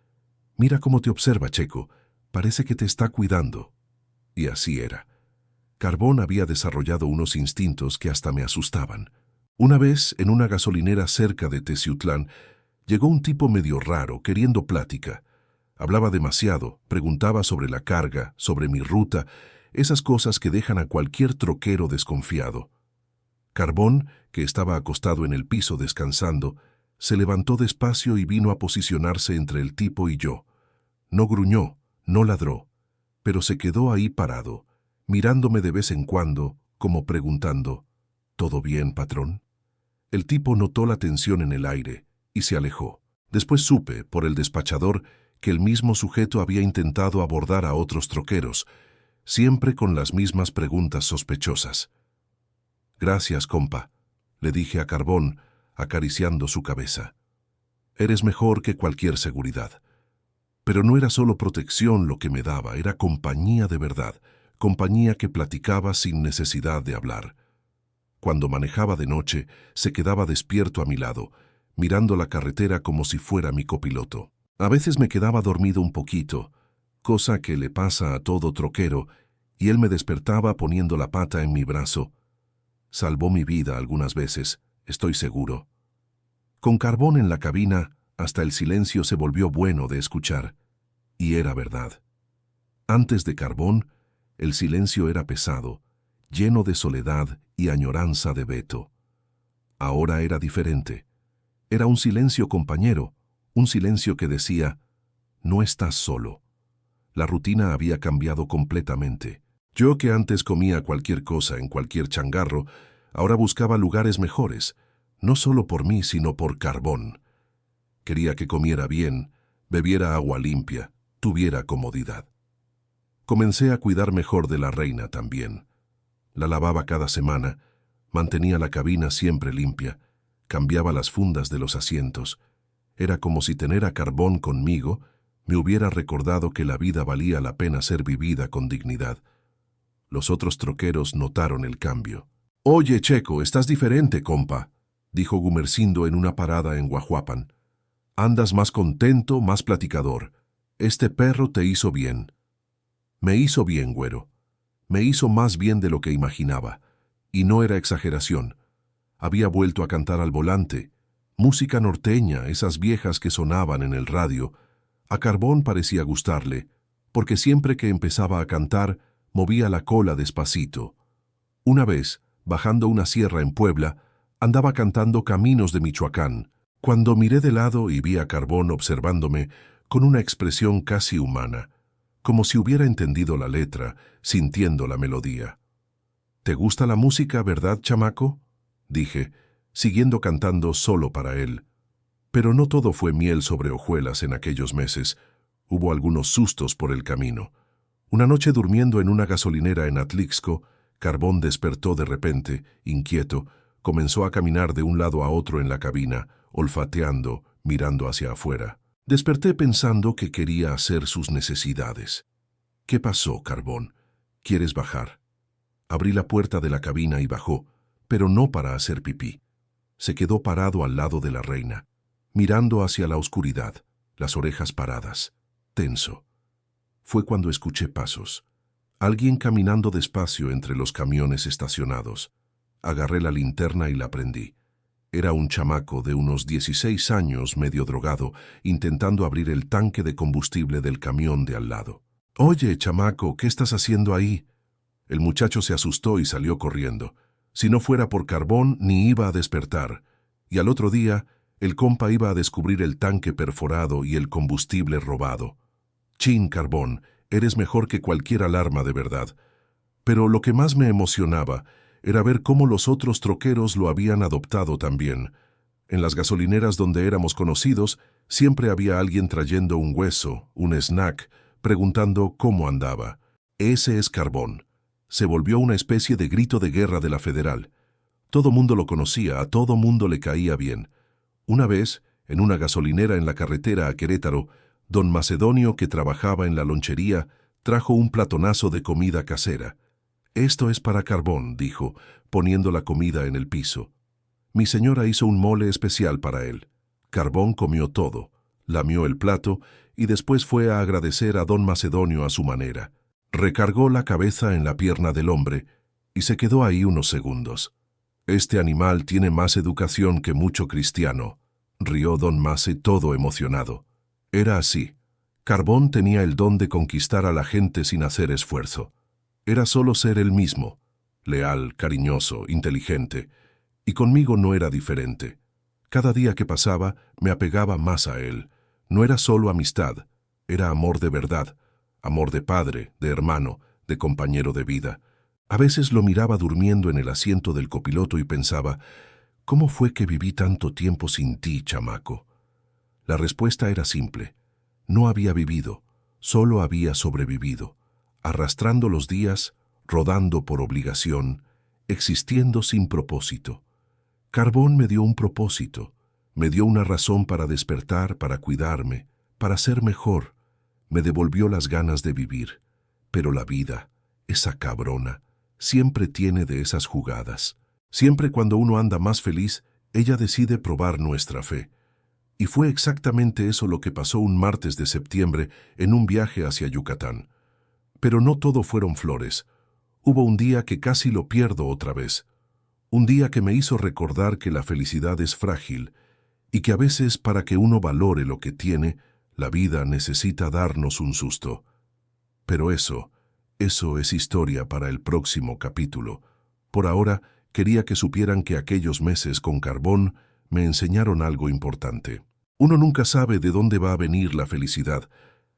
«Mira cómo te observa, Checo. Parece que te está cuidando». Y así era. Carbón había desarrollado unos instintos que hasta me asustaban. Una vez, en una gasolinera cerca de Teciutlán, llegó un tipo medio raro, queriendo plática. Hablaba demasiado, preguntaba sobre la carga, sobre mi ruta, esas cosas que dejan a cualquier troquero desconfiado. Carbón, que estaba acostado en el piso descansando, se levantó despacio y vino a posicionarse entre el tipo y yo. No gruñó, no ladró, pero se quedó ahí parado, mirándome de vez en cuando, como preguntando, «¿Todo bien, patrón?». El tipo notó la tensión en el aire y se alejó. Después supe, por el despachador, que el mismo sujeto había intentado abordar a otros troqueros, siempre con las mismas preguntas sospechosas. «Gracias, compa», le dije a Carbón, acariciando su cabeza. «Eres mejor que cualquier seguridad». Pero no era solo protección lo que me daba, era compañía de verdad, compañía que platicaba sin necesidad de hablar. Cuando manejaba de noche, se quedaba despierto a mi lado, mirando la carretera como si fuera mi copiloto. A veces me quedaba dormido un poquito, cosa que le pasa a todo troquero, y él me despertaba poniendo la pata en mi brazo. Salvó mi vida algunas veces, estoy seguro. Con Carbón en la cabina, hasta el silencio se volvió bueno de escuchar. Y era verdad. Antes de Carbón, el silencio era pesado, lleno de soledad y añoranza de Beto. Ahora era diferente. Era un silencio compañero, un silencio que decía, «No estás solo». La rutina había cambiado completamente. Yo, que antes comía cualquier cosa en cualquier changarro, ahora buscaba lugares mejores, no solo por mí, sino por Carbón. Quería que comiera bien, bebiera agua limpia, tuviera comodidad. Comencé a cuidar mejor de la reina también. La lavaba cada semana, mantenía la cabina siempre limpia, cambiaba las fundas de los asientos. Era como si tener a Carbón conmigo me hubiera recordado que la vida valía la pena ser vivida con dignidad. Los otros troqueros notaron el cambio. «Oye, Checo, estás diferente, compa», dijo Gumersindo en una parada en Guajuapan. «Andas más contento, más platicador. Este perro te hizo bien». Me hizo bien, güero. Me hizo más bien de lo que imaginaba. Y no era exageración. Había vuelto a cantar al volante. Música norteña, esas viejas que sonaban en el radio. A Carbón parecía gustarle, porque siempre que empezaba a cantar, movía la cola despacito. Una vez, bajando una sierra en Puebla, andaba cantando Caminos de Michoacán, cuando miré de lado y vi a Carbón observándome con una expresión casi humana, como si hubiera entendido la letra, sintiendo la melodía. «¿Te gusta la música, verdad, chamaco?», dije, siguiendo cantando solo para él. Pero no todo fue miel sobre hojuelas en aquellos meses. Hubo algunos sustos por el camino. Una noche durmiendo en una gasolinera en Atlixco, Carbón despertó de repente, inquieto, comenzó a caminar de un lado a otro en la cabina, olfateando, mirando hacia afuera. Desperté pensando que quería hacer sus necesidades. «¿Qué pasó, Carbón? ¿Quieres bajar?». Abrí la puerta de la cabina y bajó, pero no para hacer pipí. Se quedó parado al lado de la reina, mirando hacia la oscuridad, las orejas paradas, tenso. Fue cuando escuché pasos. Alguien caminando despacio entre los camiones estacionados. Agarré la linterna y la prendí. Era un chamaco de unos 16 años, medio drogado, intentando abrir el tanque de combustible del camión de al lado. «Oye, chamaco, ¿qué estás haciendo ahí?» El muchacho se asustó y salió corriendo. Si no fuera por Carbón, ni iba a despertar. Y al otro día, el compa iba a descubrir el tanque perforado y el combustible robado. «Chin, Carbón, eres mejor que cualquier alarma de verdad». Pero lo que más me emocionaba era ver cómo los otros troqueros lo habían adoptado también. En las gasolineras donde éramos conocidos, siempre había alguien trayendo un hueso, un snack, preguntando cómo andaba. Ese es Carbón. Se volvió una especie de grito de guerra de la Federal. Todo mundo lo conocía, a todo mundo le caía bien. Una vez, en una gasolinera en la carretera a Querétaro, don Macedonio, que trabajaba en la lonchería, trajo un platonazo de comida casera. «Esto es para Carbón», dijo, poniendo la comida en el piso. Mi señora hizo un mole especial para él. Carbón comió todo, lamió el plato y después fue a agradecer a don Macedonio a su manera. Recargó la cabeza en la pierna del hombre y se quedó ahí unos segundos. «Este animal tiene más educación que mucho cristiano», rió don Mace todo emocionado. Era así. Carbón tenía el don de conquistar a la gente sin hacer esfuerzo. Era solo ser él mismo, leal, cariñoso, inteligente, y conmigo no era diferente. Cada día que pasaba me apegaba más a él. No era solo amistad, era amor de verdad, amor de padre, de hermano, de compañero de vida. A veces lo miraba durmiendo en el asiento del copiloto y pensaba, «¿Cómo fue que viví tanto tiempo sin ti, chamaco?» La respuesta era simple. No había vivido, solo había sobrevivido, arrastrando los días, rodando por obligación, existiendo sin propósito. Carbón me dio un propósito, me dio una razón para despertar, para cuidarme, para ser mejor. Me devolvió las ganas de vivir. Pero la vida, esa cabrona, siempre tiene de esas jugadas. Siempre cuando uno anda más feliz, ella decide probar nuestra fe. Y fue exactamente eso lo que pasó un martes de septiembre en un viaje hacia Yucatán. Pero no todo fueron flores. Hubo un día que casi lo pierdo otra vez. Un día que me hizo recordar que la felicidad es frágil y que a veces para que uno valore lo que tiene, la vida necesita darnos un susto. Pero eso es historia para el próximo capítulo. Por ahora, quería que supieran que aquellos meses con Carbón me enseñaron algo importante. Uno nunca sabe de dónde va a venir la felicidad.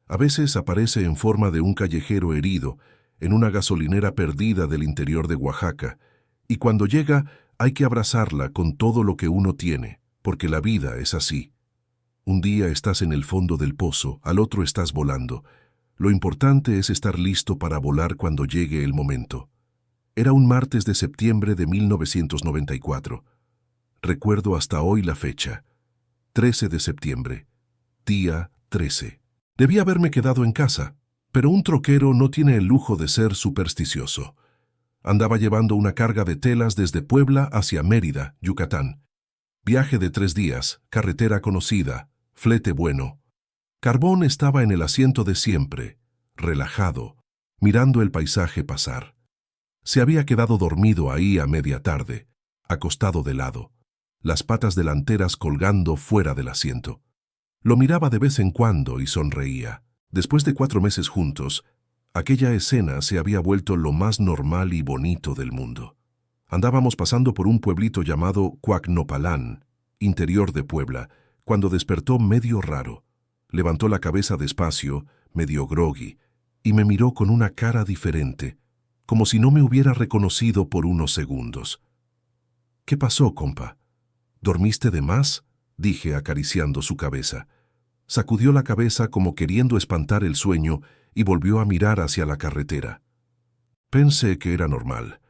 A veces aparece en forma de un callejero herido, en una gasolinera perdida del interior de Oaxaca, y cuando llega hay que abrazarla con todo lo que uno tiene, porque la vida es así. Un día estás en el fondo del pozo, al otro estás volando. Lo importante es estar listo para volar cuando llegue el momento. Era un martes de septiembre de 1994. Recuerdo hasta hoy la fecha. 13 de septiembre. Día 13. Debí haberme quedado en casa, pero un troquero no tiene el lujo de ser supersticioso. Andaba llevando una carga de telas desde Puebla hacia Mérida, Yucatán. Viaje de 3 días, carretera conocida, flete bueno. Carbón estaba en el asiento de siempre, relajado, mirando el paisaje pasar. Se había quedado dormido ahí a media tarde, acostado de lado, las patas delanteras colgando fuera del asiento. Lo miraba de vez en cuando y sonreía. Después de 4 meses juntos, aquella escena se había vuelto lo más normal y bonito del mundo. Andábamos pasando por un pueblito llamado Cuacnopalán, interior de Puebla, cuando despertó medio raro. Levantó la cabeza despacio, medio groggy, y me miró con una cara diferente, como si no me hubiera reconocido por unos segundos. «¿Qué pasó, compa? ¿Dormiste de más?», dije acariciando su cabeza. Sacudió la cabeza como queriendo espantar el sueño y volvió a mirar hacia la carretera. Pensé que era normal.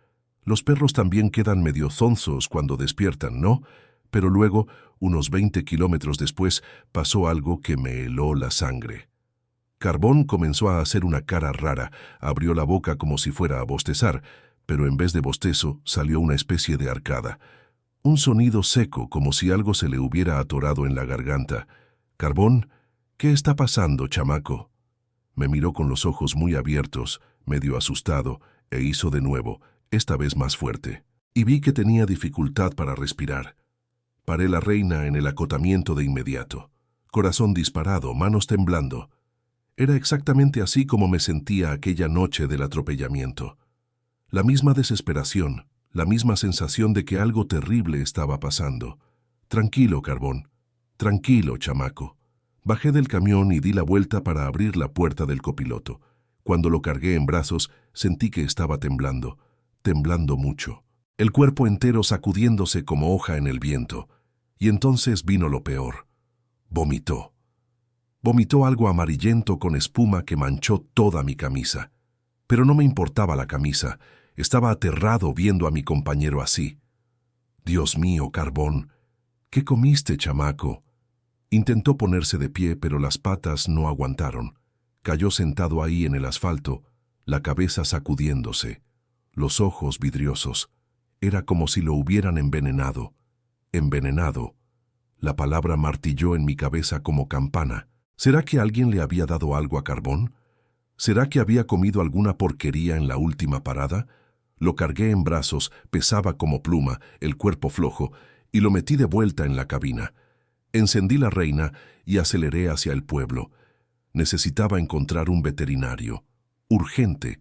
Los perros también quedan medio zonzos cuando despiertan, ¿no? Pero luego, unos 20 kilómetros después, pasó algo que me heló la sangre. Carbón comenzó a hacer una cara rara, abrió la boca como si fuera a bostezar, pero en vez de bostezo salió una especie de arcada. Un sonido seco, como si algo se le hubiera atorado en la garganta. «Carbón, ¿qué está pasando, chamaco?». Me miró con los ojos muy abiertos, medio asustado, e hizo de nuevo, esta vez más fuerte. Y vi que tenía dificultad para respirar. Paré la reina en el acotamiento de inmediato. Corazón disparado, manos temblando. Era exactamente así como me sentía aquella noche del atropellamiento. La misma desesperación, la misma sensación de que algo terrible estaba pasando. Tranquilo, Carbón. Tranquilo, chamaco. Bajé del camión y di la vuelta para abrir la puerta del copiloto. Cuando lo cargué en brazos, sentí que estaba temblando, temblando mucho. El cuerpo entero sacudiéndose como hoja en el viento. Y entonces vino lo peor. Vomitó. Vomitó algo amarillento con espuma que manchó toda mi camisa. Pero no me importaba la camisa. Estaba aterrado viendo a mi compañero así. Dios mío, Carbón. ¿Qué comiste, chamaco? Intentó ponerse de pie, pero las patas no aguantaron. Cayó sentado ahí en el asfalto, la cabeza sacudiéndose, los ojos vidriosos. Era como si lo hubieran envenenado. Envenenado. La palabra martilló en mi cabeza como campana. ¿Será que alguien le había dado algo a Carbón? ¿Será que había comido alguna porquería en la última parada? Lo cargué en brazos, pesaba como pluma, el cuerpo flojo, y lo metí de vuelta en la cabina. Encendí la reina y aceleré hacia el pueblo. Necesitaba encontrar un veterinario. Urgente.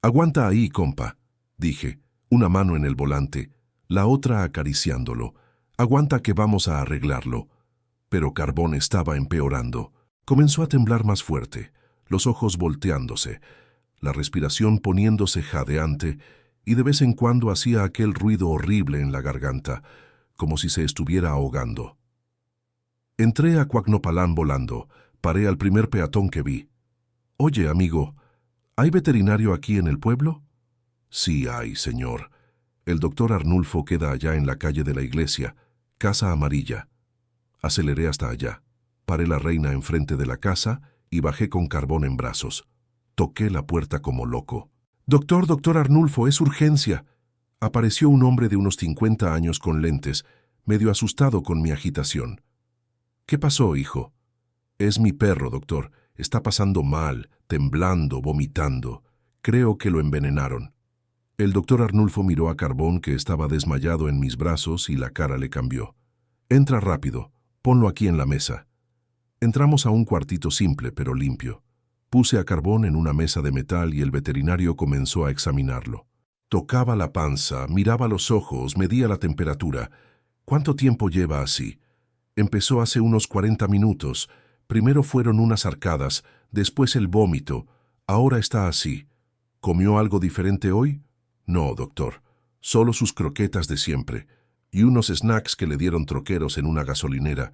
«Aguanta ahí, compa», dije, una mano en el volante, la otra acariciándolo. «Aguanta que vamos a arreglarlo». Pero Carbón estaba empeorando. Comenzó a temblar más fuerte, los ojos volteándose, la respiración poniéndose jadeante, y de vez en cuando hacía aquel ruido horrible en la garganta, como si se estuviera ahogando. Entré a Cuacnopalán volando, paré al primer peatón que vi. «Oye, amigo, ¿hay veterinario aquí en el pueblo?» «Sí hay, señor. El doctor Arnulfo queda allá en la calle de la iglesia, Casa Amarilla». Aceleré hasta allá. Paré la reina enfrente de la casa y bajé con Carbón en brazos. Toqué la puerta como loco. Doctor Arnulfo, es urgencia». Apareció un hombre de unos 50 años con lentes, medio asustado con mi agitación. «¿Qué pasó, hijo?» «Es mi perro, doctor. Está pasando mal, temblando, vomitando. Creo que lo envenenaron». El doctor Arnulfo miró a Carbón, que estaba desmayado en mis brazos, y la cara le cambió. «Entra rápido. Ponlo aquí en la mesa». Entramos a un cuartito simple, pero limpio. Puse a Carbón en una mesa de metal y el veterinario comenzó a examinarlo. Tocaba la panza, miraba los ojos, medía la temperatura. «¿Cuánto tiempo lleva así?» «Empezó hace unos 40 minutos. Primero fueron unas arcadas, después el vómito. Ahora está así. ¿Comió algo diferente hoy?» «No, doctor. Solo sus croquetas de siempre. Y unos snacks que le dieron troqueros en una gasolinera.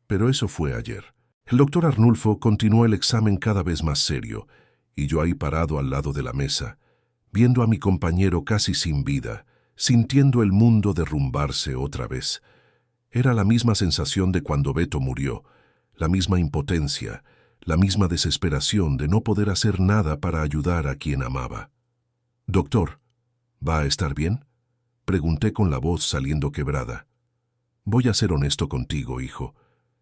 Pero eso fue ayer». El doctor Arnulfo continuó el examen cada vez más serio, y yo ahí parado al lado de la mesa, viendo a mi compañero casi sin vida, sintiendo el mundo derrumbarse otra vez. Era la misma sensación de cuando Beto murió, la misma impotencia, la misma desesperación de no poder hacer nada para ayudar a quien amaba. «Doctor, ¿va a estar bien?», pregunté con la voz saliendo quebrada. «Voy a ser honesto contigo, hijo.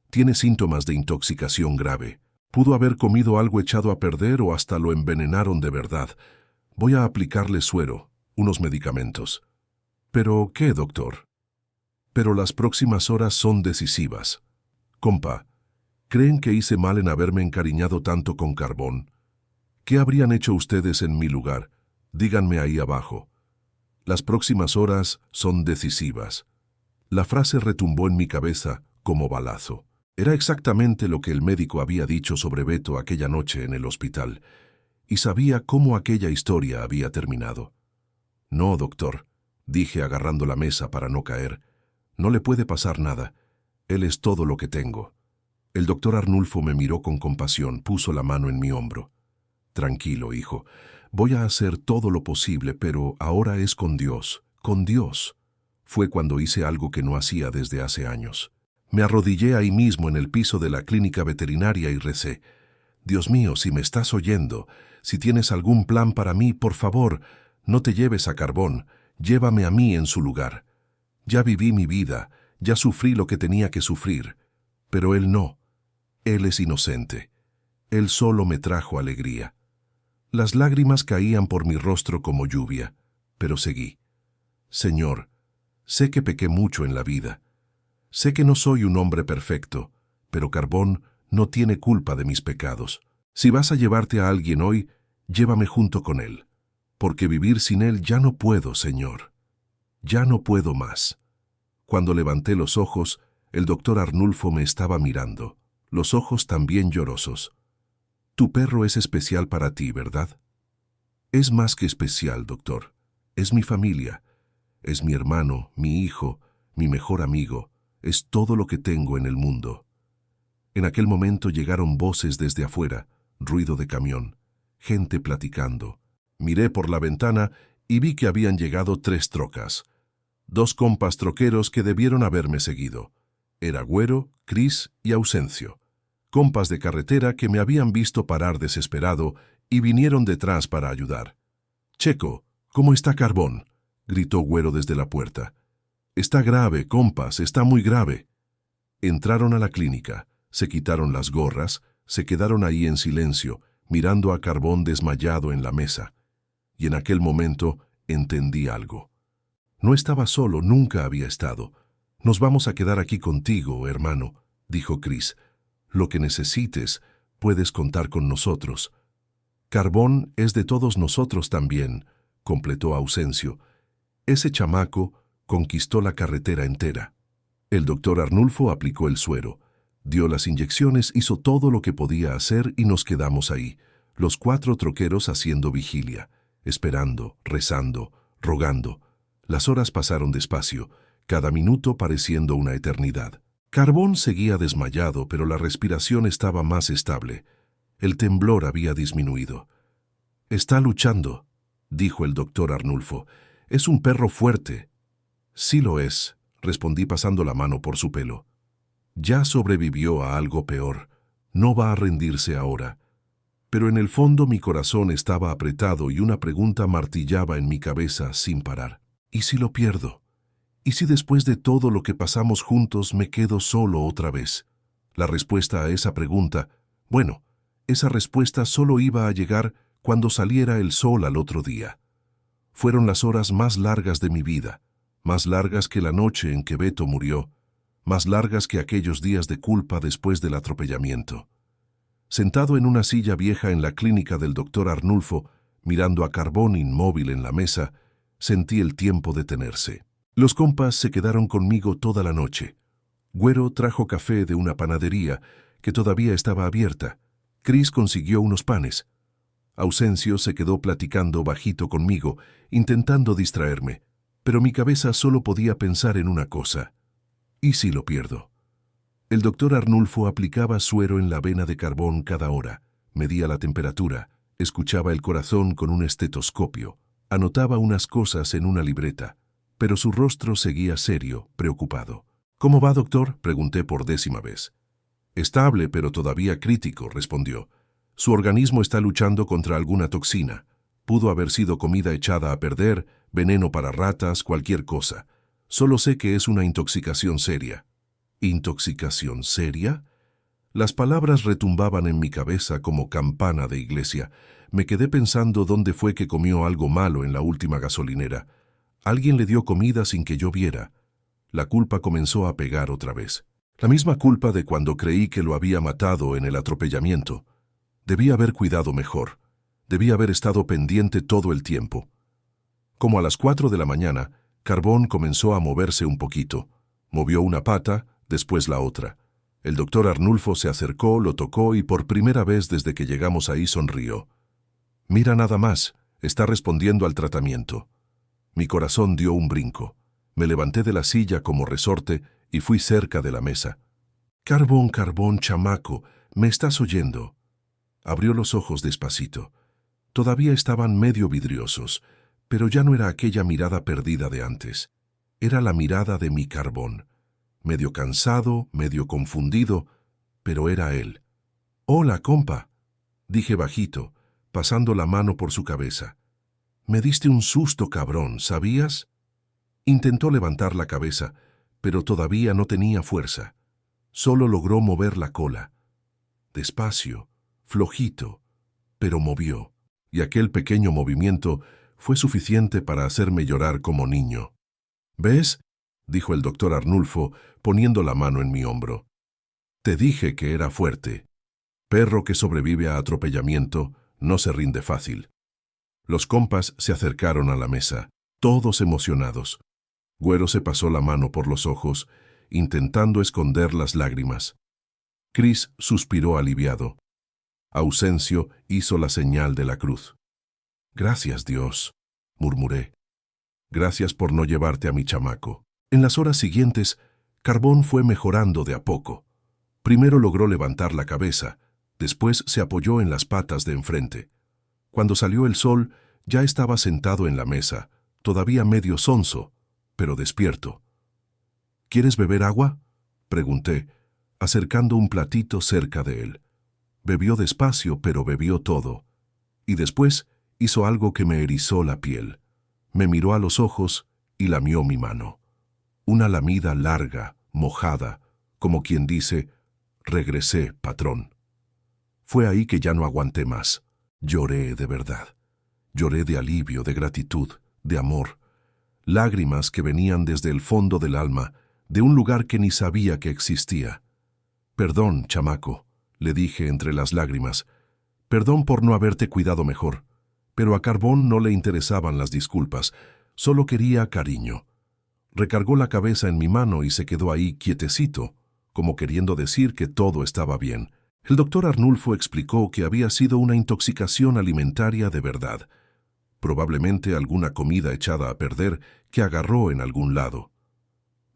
Tiene síntomas de intoxicación grave. Pudo haber comido algo echado a perder o hasta lo envenenaron de verdad. Voy a aplicarle suero, unos medicamentos». «¿Pero qué, doctor?» «Pero las próximas horas son decisivas. Compa, ¿creen que hice mal en haberme encariñado tanto con Carbón? ¿Qué habrían hecho ustedes en mi lugar? Díganme ahí abajo. Las próximas horas son decisivas». La frase retumbó en mi cabeza como balazo. Era exactamente lo que el médico había dicho sobre Beto aquella noche en el hospital, y sabía cómo aquella historia había terminado. «No, doctor», dije agarrando la mesa para no caer. «No le puede pasar nada. Él es todo lo que tengo». El doctor Arnulfo me miró con compasión, puso la mano en mi hombro. «Tranquilo, hijo. Voy a hacer todo lo posible, pero ahora es con Dios, con Dios». Fue cuando hice algo que no hacía desde hace años. Me arrodillé ahí mismo en el piso de la clínica veterinaria y recé. «Dios mío, si me estás oyendo, si tienes algún plan para mí, por favor, no te lleves a Carbón, llévame a mí en su lugar. Ya viví mi vida, ya sufrí lo que tenía que sufrir, pero él no. Él es inocente. Él solo me trajo alegría». Las lágrimas caían por mi rostro como lluvia, pero seguí. «Señor, sé que pequé mucho en la vida. Sé que no soy un hombre perfecto, pero Carbón no tiene culpa de mis pecados. Si vas a llevarte a alguien hoy, llévame junto con él, porque vivir sin él ya no puedo, Señor. Ya no puedo más. Cuando levanté los ojos, el doctor Arnulfo me estaba mirando, los ojos también llorosos. Tu perro es especial para ti, ¿verdad? Es más que especial, doctor. Es mi familia. Es mi hermano, mi hijo, mi mejor amigo. Es todo lo que tengo en el mundo. En aquel momento llegaron voces desde afuera, ruido de camión, gente platicando. Miré por la ventana y vi que habían llegado 3 trocas. 2 compas troqueros que debieron haberme seguido. Era Güero, Cris y Ausencio. Compas de carretera que me habían visto parar desesperado y vinieron detrás para ayudar. «Checo, ¿cómo está Carbón?», gritó Güero desde la puerta. «Está grave, compas, está muy grave». Entraron a la clínica, se quitaron las gorras, se quedaron ahí en silencio, mirando a Carbón desmayado en la mesa. Y en aquel momento entendí algo. No estaba solo, nunca había estado. «Nos vamos a quedar aquí contigo, hermano», dijo Cris. «Lo que necesites, puedes contar con nosotros». «Carbón es de todos nosotros también», completó Ausencio. «Ese chamaco conquistó la carretera entera». El doctor Arnulfo aplicó el suero, dio las inyecciones, hizo todo lo que podía hacer y nos quedamos ahí, los 4 troqueros haciendo vigilia, esperando, rezando, rogando. Las horas pasaron despacio, cada minuto pareciendo una eternidad. Carbón seguía desmayado, pero la respiración estaba más estable. El temblor había disminuido. «Está luchando», dijo el doctor Arnulfo. «Es un perro fuerte». «Sí lo es», respondí pasando la mano por su pelo. «Ya sobrevivió a algo peor. No va a rendirse ahora». Pero en el fondo mi corazón estaba apretado y una pregunta martillaba en mi cabeza sin parar. ¿Y si lo pierdo? ¿Y si después de todo lo que pasamos juntos me quedo solo otra vez? La respuesta a esa pregunta, bueno, esa respuesta solo iba a llegar cuando saliera el sol al otro día. Fueron las horas más largas de mi vida, más largas que la noche en que Beto murió, más largas que aquellos días de culpa después del atropellamiento. Sentado en una silla vieja en la clínica del doctor Arnulfo, mirando a Carbón inmóvil en la mesa, sentí el tiempo detenerse. Los compas se quedaron conmigo toda la noche. Güero trajo café de una panadería que todavía estaba abierta. Cris consiguió unos panes. Ausencio se quedó platicando bajito conmigo, intentando distraerme, pero mi cabeza solo podía pensar en una cosa. ¿Y si lo pierdo? El doctor Arnulfo aplicaba suero en la vena de Carbón cada hora, medía la temperatura, escuchaba el corazón con un estetoscopio, anotaba unas cosas en una libreta, pero su rostro seguía serio, preocupado. «¿Cómo va, doctor?», pregunté por 10ª vez. «Estable, pero todavía crítico», respondió. «Su organismo está luchando contra alguna toxina. Pudo haber sido comida echada a perder, veneno para ratas, cualquier cosa. Solo sé que es una intoxicación seria». «¿Intoxicación seria?». Las palabras retumbaban en mi cabeza como campana de iglesia. Me quedé pensando dónde fue que comió algo malo en la última gasolinera. Alguien le dio comida sin que yo viera. La culpa comenzó a pegar otra vez. La misma culpa de cuando creí que lo había matado en el atropellamiento. Debía haber cuidado mejor. Debía haber estado pendiente todo el tiempo. Como a las 4 de la mañana, Carbón comenzó a moverse un poquito. Movió una pata, después la otra. El doctor Arnulfo se acercó, lo tocó y por primera vez desde que llegamos ahí sonrió. «Mira nada más, está respondiendo al tratamiento». Mi corazón dio un brinco. Me levanté de la silla como resorte y fui cerca de la mesa. «Carbón, Carbón, chamaco, ¿me estás oyendo?». Abrió los ojos despacito. Todavía estaban medio vidriosos, pero ya no era aquella mirada perdida de antes. Era la mirada de mi Carbón. Medio cansado, medio confundido, pero era él. «Hola, compa», dije bajito, pasando la mano por su cabeza. «Me diste un susto, cabrón, ¿sabías?». Intentó levantar la cabeza, pero todavía no tenía fuerza. Solo logró mover la cola. Despacio, flojito, pero movió, y aquel pequeño movimiento fue suficiente para hacerme llorar como niño. «¿Ves? dijo el doctor Arnulfo, poniendo la mano en mi hombro. Te dije que era fuerte. Perro que sobrevive a atropellamiento no se rinde fácil. Los compas se acercaron a la mesa, todos emocionados. Güero se pasó la mano por los ojos, intentando esconder las lágrimas. Cris suspiró aliviado. Ausencio hizo la señal de la cruz. Gracias, Dios, murmuré. Gracias por no llevarte a mi chamaco. En las horas siguientes, Carbón fue mejorando de a poco. Primero logró levantar la cabeza, después se apoyó en las patas de enfrente. Cuando salió el sol, ya estaba sentado en la mesa, todavía medio sonso, pero despierto. ¿Quieres beber agua?, pregunté, acercando un platito cerca de él. Bebió despacio, pero bebió todo. Y después hizo algo que me erizó la piel. Me miró a los ojos y lamió mi mano. Una lamida larga, mojada, como quien dice, regresé, patrón. Fue ahí que ya no aguanté más. Lloré de verdad. Lloré de alivio, de gratitud, de amor. Lágrimas que venían desde el fondo del alma, de un lugar que ni sabía que existía. Perdón, chamaco, le dije entre las lágrimas. Perdón por no haberte cuidado mejor. Pero a Carbón no le interesaban las disculpas, solo quería cariño. Recargó la cabeza en mi mano y se quedó ahí quietecito, como queriendo decir que todo estaba bien. El doctor Arnulfo explicó que había sido una intoxicación alimentaria de verdad, probablemente alguna comida echada a perder que agarró en algún lado.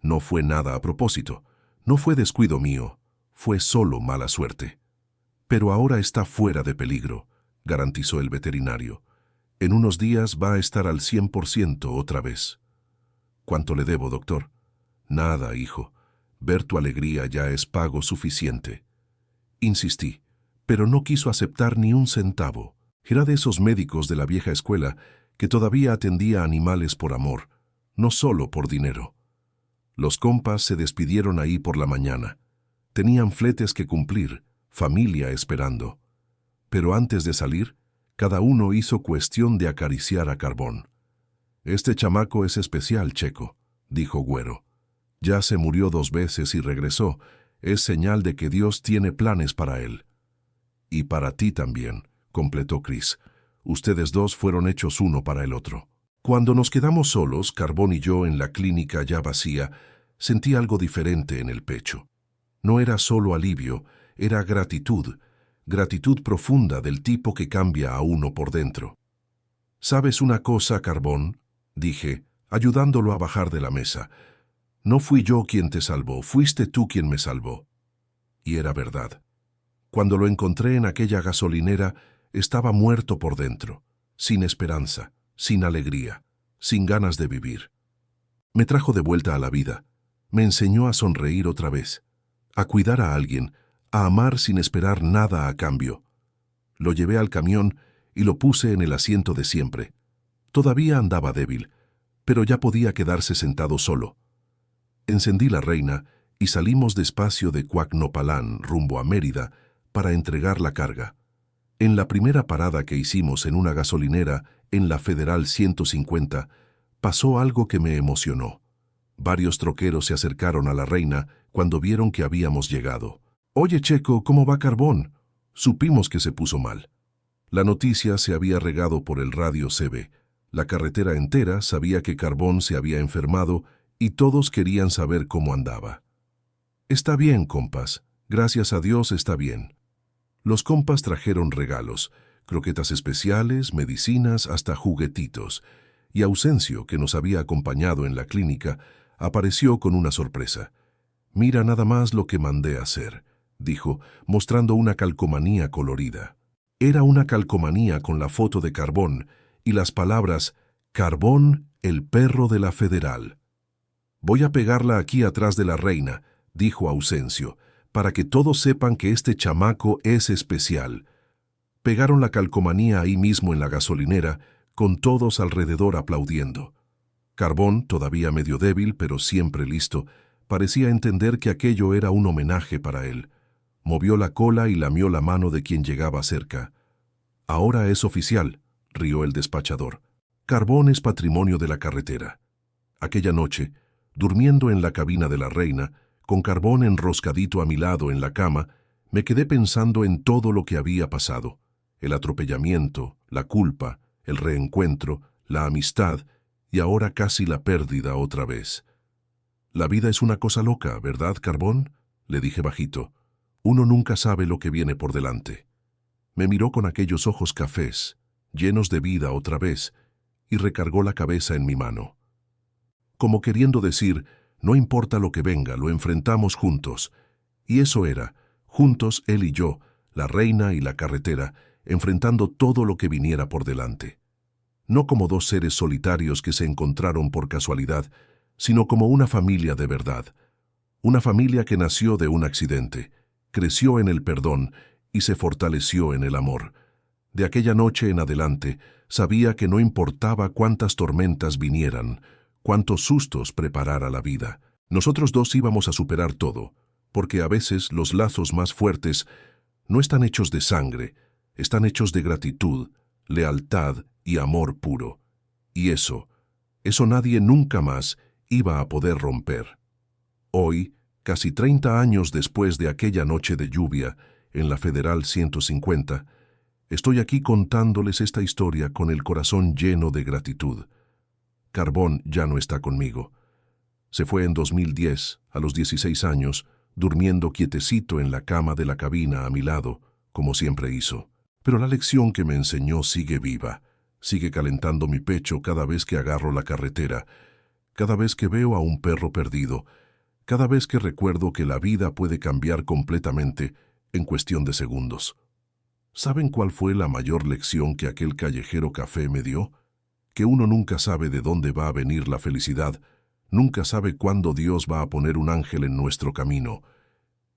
No fue nada a propósito, no fue descuido mío, fue solo mala suerte. Pero ahora está fuera de peligro, garantizó el veterinario. En unos días va a estar al 100% otra vez. ¿Cuánto le debo, doctor? Nada, hijo. Ver tu alegría ya es pago suficiente. Insistí, pero no quiso aceptar ni un centavo. Era de esos médicos de la vieja escuela que todavía atendía a animales por amor, no solo por dinero. Los compas se despidieron ahí por la mañana. Tenían fletes que cumplir, familia esperando. Pero antes de salir, cada uno hizo cuestión de acariciar a Carbón. «Este chamaco es especial, Checo», dijo Güero. «Ya se murió 2 veces y regresó. Es señal de que Dios tiene planes para él». «Y para ti también», completó Cris. «Ustedes dos fueron hechos uno para el otro». Cuando nos quedamos solos, Carbón y yo en la clínica ya vacía, sentí algo diferente en el pecho. No era solo alivio, era gratitud. Gratitud profunda del tipo que cambia a uno por dentro. «¿Sabes una cosa, Carbón?», dije, ayudándolo a bajar de la mesa. «No fui yo quien te salvó, fuiste tú quien me salvó». Y era verdad. Cuando lo encontré en aquella gasolinera, estaba muerto por dentro, sin esperanza, sin alegría, sin ganas de vivir. Me trajo de vuelta a la vida, me enseñó a sonreír otra vez, a cuidar a alguien, a amar sin esperar nada a cambio. Lo llevé al camión y lo puse en el asiento de siempre. Todavía andaba débil, pero ya podía quedarse sentado solo. Encendí la reina y salimos despacio de Cuacnopalán rumbo a Mérida para entregar la carga. En la primera parada que hicimos en una gasolinera en la Federal 150, pasó algo que me emocionó. Varios troqueros se acercaron a la reina cuando vieron que habíamos llegado. «Oye, Checo, ¿cómo va Carbón?». Supimos que se puso mal. La noticia se había regado por el radio CB. La carretera entera sabía que Carbón se había enfermado y todos querían saber cómo andaba. «Está bien, compas. Gracias a Dios está bien». Los compas trajeron regalos, croquetas especiales, medicinas, hasta juguetitos, y Ausencio, que nos había acompañado en la clínica, apareció con una sorpresa. «Mira nada más lo que mandé a hacer», dijo, mostrando una calcomanía colorida. Era una calcomanía con la foto de Carbón y las palabras «Carbón, el perro de la Federal». «Voy a pegarla aquí atrás de la reina», dijo Ausencio, «para que todos sepan que este chamaco es especial». Pegaron la calcomanía ahí mismo en la gasolinera, con todos alrededor aplaudiendo. Carbón, todavía medio débil, pero siempre listo, parecía entender que aquello era un homenaje para él. Movió la cola y lamió la mano de quien llegaba cerca. «Ahora es oficial», rió el despachador. «Carbón es patrimonio de la carretera». Aquella noche, durmiendo en la cabina de la reina, con Carbón enroscadito a mi lado en la cama, me quedé pensando en todo lo que había pasado. El atropellamiento, la culpa, el reencuentro, la amistad y ahora casi la pérdida otra vez. La vida es una cosa loca, ¿verdad, Carbón? Le dije bajito. Uno nunca sabe lo que viene por delante. Me miró con aquellos ojos cafés, llenos de vida otra vez, y recargó la cabeza en mi mano. Como queriendo decir, no importa lo que venga, lo enfrentamos juntos. Y eso era, juntos él y yo, la reina y la carretera, enfrentando todo lo que viniera por delante. No como dos seres solitarios que se encontraron por casualidad, sino como una familia de verdad. Una familia que nació de un accidente, creció en el perdón y se fortaleció en el amor. De aquella noche en adelante, sabía que no importaba cuántas tormentas vinieran, cuántos sustos preparara la vida. Nosotros dos íbamos a superar todo, porque a veces los lazos más fuertes no están hechos de sangre, están hechos de gratitud, lealtad y amor puro. Y eso nadie nunca más iba a poder romper. Hoy, casi 30 años después de aquella noche de lluvia en la Federal 150, estoy aquí contándoles esta historia con el corazón lleno de gratitud. Carbón ya no está conmigo. Se fue en 2010, a los 16 años, durmiendo quietecito en la cama de la cabina a mi lado, como siempre hizo. Pero la lección que me enseñó sigue viva, sigue calentando mi pecho cada vez que agarro la carretera, cada vez que veo a un perro perdido, cada vez que recuerdo que la vida puede cambiar completamente en cuestión de segundos. ¿Saben cuál fue la mayor lección que aquel callejero café me dio? Que uno nunca sabe de dónde va a venir la felicidad, nunca sabe cuándo Dios va a poner un ángel en nuestro camino.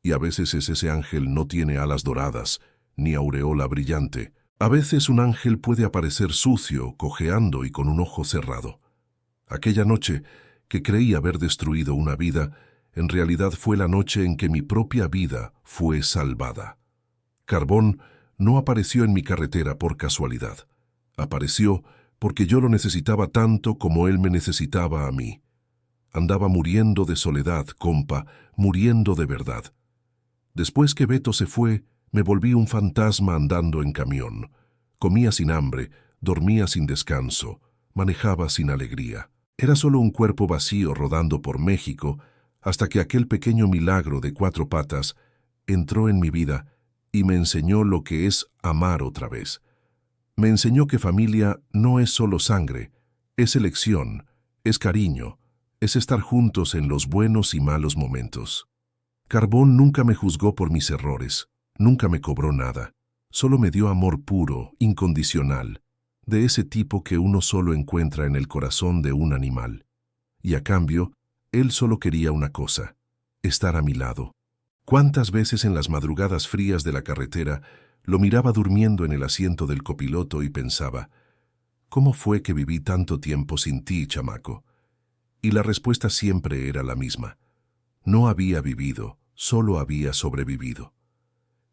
Y a veces ese ángel no tiene alas doradas, ni aureola brillante. A veces un ángel puede aparecer sucio, cojeando y con un ojo cerrado. Aquella noche, que creí haber destruido una vida, en realidad fue la noche en que mi propia vida fue salvada. Carbón no apareció en mi carretera por casualidad. Apareció porque yo lo necesitaba tanto como él me necesitaba a mí. Andaba muriendo de soledad, compa, muriendo de verdad. Después que Beto se fue, me volví un fantasma andando en camión. Comía sin hambre, dormía sin descanso, manejaba sin alegría. Era solo un cuerpo vacío rodando por México, hasta que aquel pequeño milagro de 4 patas entró en mi vida y me enseñó lo que es amar otra vez. Me enseñó que familia no es solo sangre, es elección, es cariño, es estar juntos en los buenos y malos momentos. Carbón nunca me juzgó por mis errores, nunca me cobró nada, solo me dio amor puro, incondicional, de ese tipo que uno solo encuentra en el corazón de un animal. Y a cambio, él solo quería una cosa, estar a mi lado. ¿Cuántas veces en las madrugadas frías de la carretera lo miraba durmiendo en el asiento del copiloto y pensaba, ¿cómo fue que viví tanto tiempo sin ti, chamaco? Y la respuesta siempre era la misma. No había vivido, solo había sobrevivido.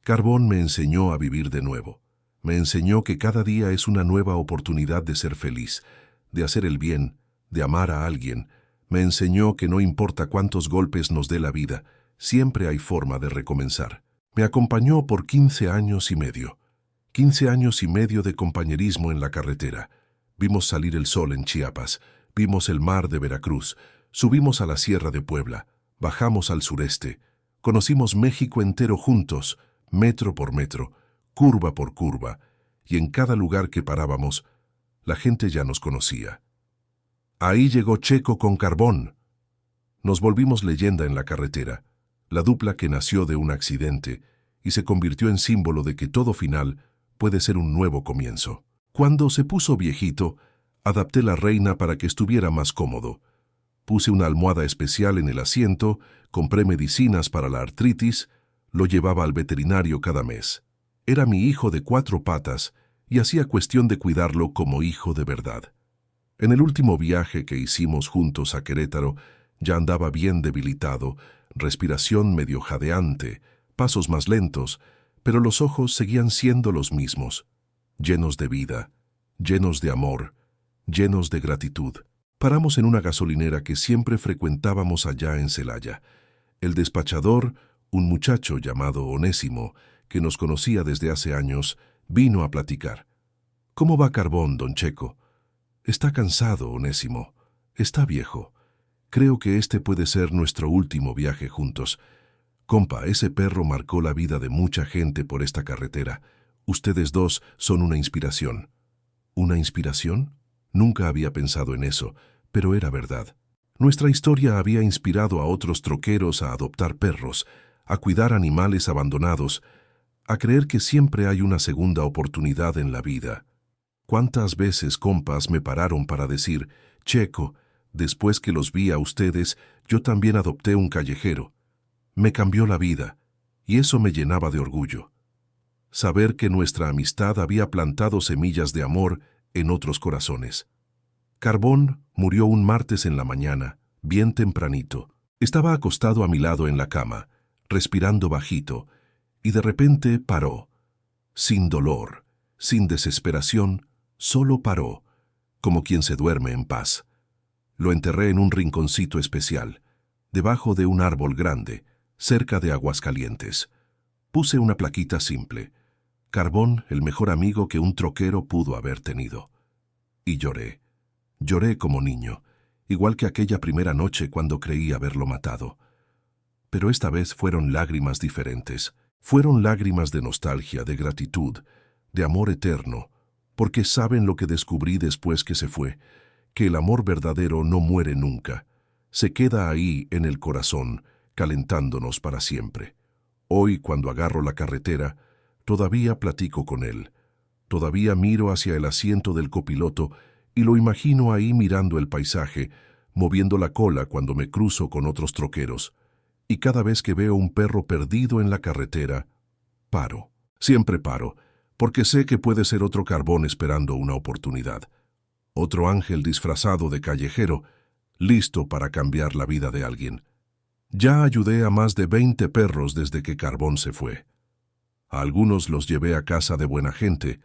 Carbón me enseñó a vivir de nuevo. Me enseñó que cada día es una nueva oportunidad de ser feliz, de hacer el bien, de amar a alguien. Me enseñó que no importa cuántos golpes nos dé la vida, siempre hay forma de recomenzar. Me acompañó por 15 años y medio. 15 años y medio de compañerismo en la carretera. Vimos salir el sol en Chiapas, vimos el mar de Veracruz, subimos a la Sierra de Puebla, bajamos al sureste, conocimos México entero juntos, metro por metro, curva por curva, y en cada lugar que parábamos, la gente ya nos conocía. Ahí llegó Checo con Carbón. Nos volvimos leyenda en la carretera, la dupla que nació de un accidente y se convirtió en símbolo de que todo final puede ser un nuevo comienzo. Cuando se puso viejito, adapté la reina para que estuviera más cómodo. Puse una almohada especial en el asiento, compré medicinas para la artritis, lo llevaba al veterinario cada mes. Era mi hijo de 4 patas y hacía cuestión de cuidarlo como hijo de verdad. En el último viaje que hicimos juntos a Querétaro, ya andaba bien debilitado, respiración medio jadeante, pasos más lentos, pero los ojos seguían siendo los mismos, llenos de vida, llenos de amor, llenos de gratitud. Paramos en una gasolinera que siempre frecuentábamos allá en Celaya. El despachador, un muchacho llamado Onésimo, que nos conocía desde hace años, vino a platicar. «¿Cómo va Carbón, don Checo?» «Está cansado, Onésimo. Está viejo. Creo que este puede ser nuestro último viaje juntos. Compa, ese perro marcó la vida de mucha gente por esta carretera. Ustedes dos son una inspiración». ¿Una inspiración? Nunca había pensado en eso, pero era verdad. Nuestra historia había inspirado a otros troqueros a adoptar perros, a cuidar animales abandonados, a creer que siempre hay una segunda oportunidad en la vida. ¿Cuántas veces compas me pararon para decir, Checo, después que los vi a ustedes, yo también adopté un callejero? Me cambió la vida, y eso me llenaba de orgullo. Saber que nuestra amistad había plantado semillas de amor en otros corazones. Carbón murió un martes en la mañana, bien tempranito. Estaba acostado a mi lado en la cama, respirando bajito, y de repente paró. Sin dolor, sin desesperación, solo paró, como quien se duerme en paz. Lo enterré en un rinconcito especial, debajo de un árbol grande, cerca de Aguascalientes. Puse una plaquita simple. Carbón, el mejor amigo que un troquero pudo haber tenido. Y lloré. Lloré como niño, igual que aquella primera noche cuando creí haberlo matado. Pero esta vez fueron lágrimas diferentes. Fueron lágrimas de nostalgia, de gratitud, de amor eterno, porque saben lo que descubrí después que se fue, que el amor verdadero no muere nunca. Se queda ahí en el corazón, calentándonos para siempre. Hoy, cuando agarro la carretera, todavía platico con él. Todavía miro hacia el asiento del copiloto y lo imagino ahí mirando el paisaje, moviendo la cola cuando me cruzo con otros troqueros. Y cada vez que veo un perro perdido en la carretera, paro. Siempre paro, porque sé que puede ser otro Carbón esperando una oportunidad. Otro ángel disfrazado de callejero, listo para cambiar la vida de alguien. Ya ayudé a más de 20 perros desde que Carbón se fue. A algunos los llevé a casa de buena gente,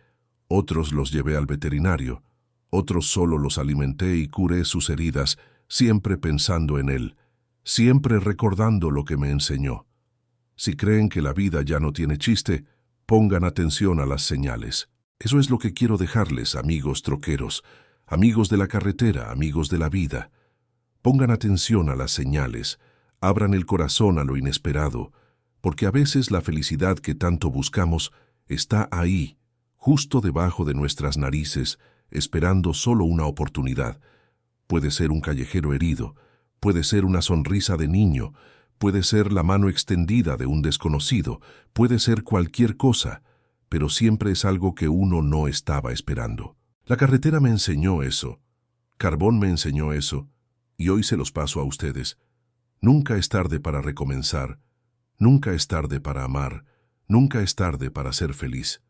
otros los llevé al veterinario, otros solo los alimenté y curé sus heridas, siempre pensando en él, siempre recordando lo que me enseñó. Si creen que la vida ya no tiene chiste, pongan atención a las señales. Eso es lo que quiero dejarles, amigos troqueros, amigos de la carretera, amigos de la vida. Pongan atención a las señales, abran el corazón a lo inesperado, porque a veces la felicidad que tanto buscamos está ahí, justo debajo de nuestras narices, esperando solo una oportunidad. Puede ser un callejero herido, puede ser una sonrisa de niño, puede ser la mano extendida de un desconocido, puede ser cualquier cosa, pero siempre es algo que uno no estaba esperando. La carretera me enseñó eso, Carbón me enseñó eso, y hoy se los paso a ustedes. Nunca es tarde para recomenzar, nunca es tarde para amar, nunca es tarde para ser feliz.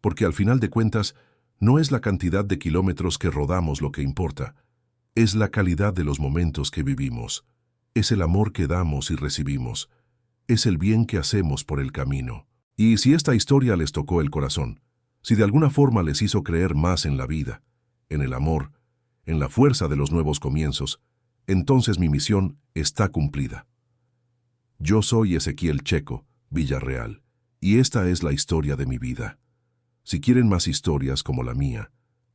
Porque al final de cuentas, no es la cantidad de kilómetros que rodamos lo que importa, es la calidad de los momentos que vivimos, es el amor que damos y recibimos, es el bien que hacemos por el camino. Y si esta historia les tocó el corazón, si de alguna forma les hizo creer más en la vida, en el amor, en la fuerza de los nuevos comienzos, entonces mi misión está cumplida. Yo soy Ezequiel Checo, Villarreal, y esta es la historia de mi vida. Si quieren más historias como la mía,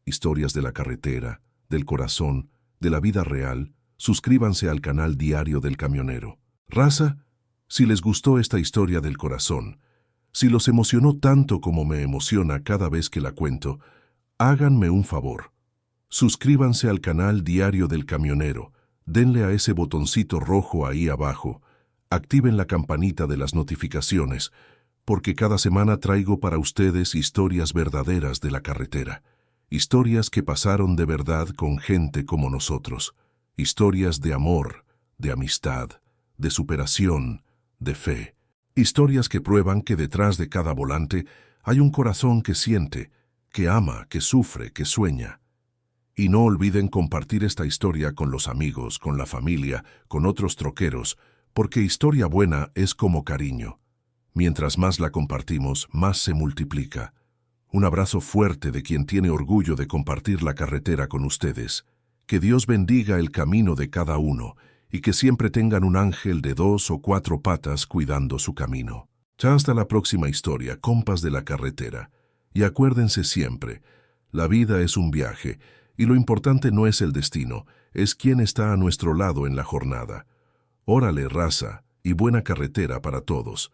historias de la carretera, del corazón, de la vida real, suscríbanse al canal Diario del Camionero. Raza, si les gustó esta historia del corazón, si los emocionó tanto como me emociona cada vez que la cuento, háganme un favor. Suscríbanse al canal Diario del Camionero, denle a ese botoncito rojo ahí abajo, activen la campanita de las notificaciones, porque cada semana traigo para ustedes historias verdaderas de la carretera, historias que pasaron de verdad con gente como nosotros, historias de amor, de amistad, de superación, de fe, historias que prueban que detrás de cada volante hay un corazón que siente, que ama, que sufre, que sueña. Y no olviden compartir esta historia con los amigos, con la familia, con otros troqueros, porque historia buena es como cariño. Mientras más la compartimos, más se multiplica. Un abrazo fuerte de quien tiene orgullo de compartir la carretera con ustedes. Que Dios bendiga el camino de cada uno y que siempre tengan un ángel de 2 o 4 patas cuidando su camino. Ya hasta la próxima historia, compas de la carretera. Y acuérdense siempre, la vida es un viaje y lo importante no es el destino, es quién está a nuestro lado en la jornada. Órale, raza, y buena carretera para todos.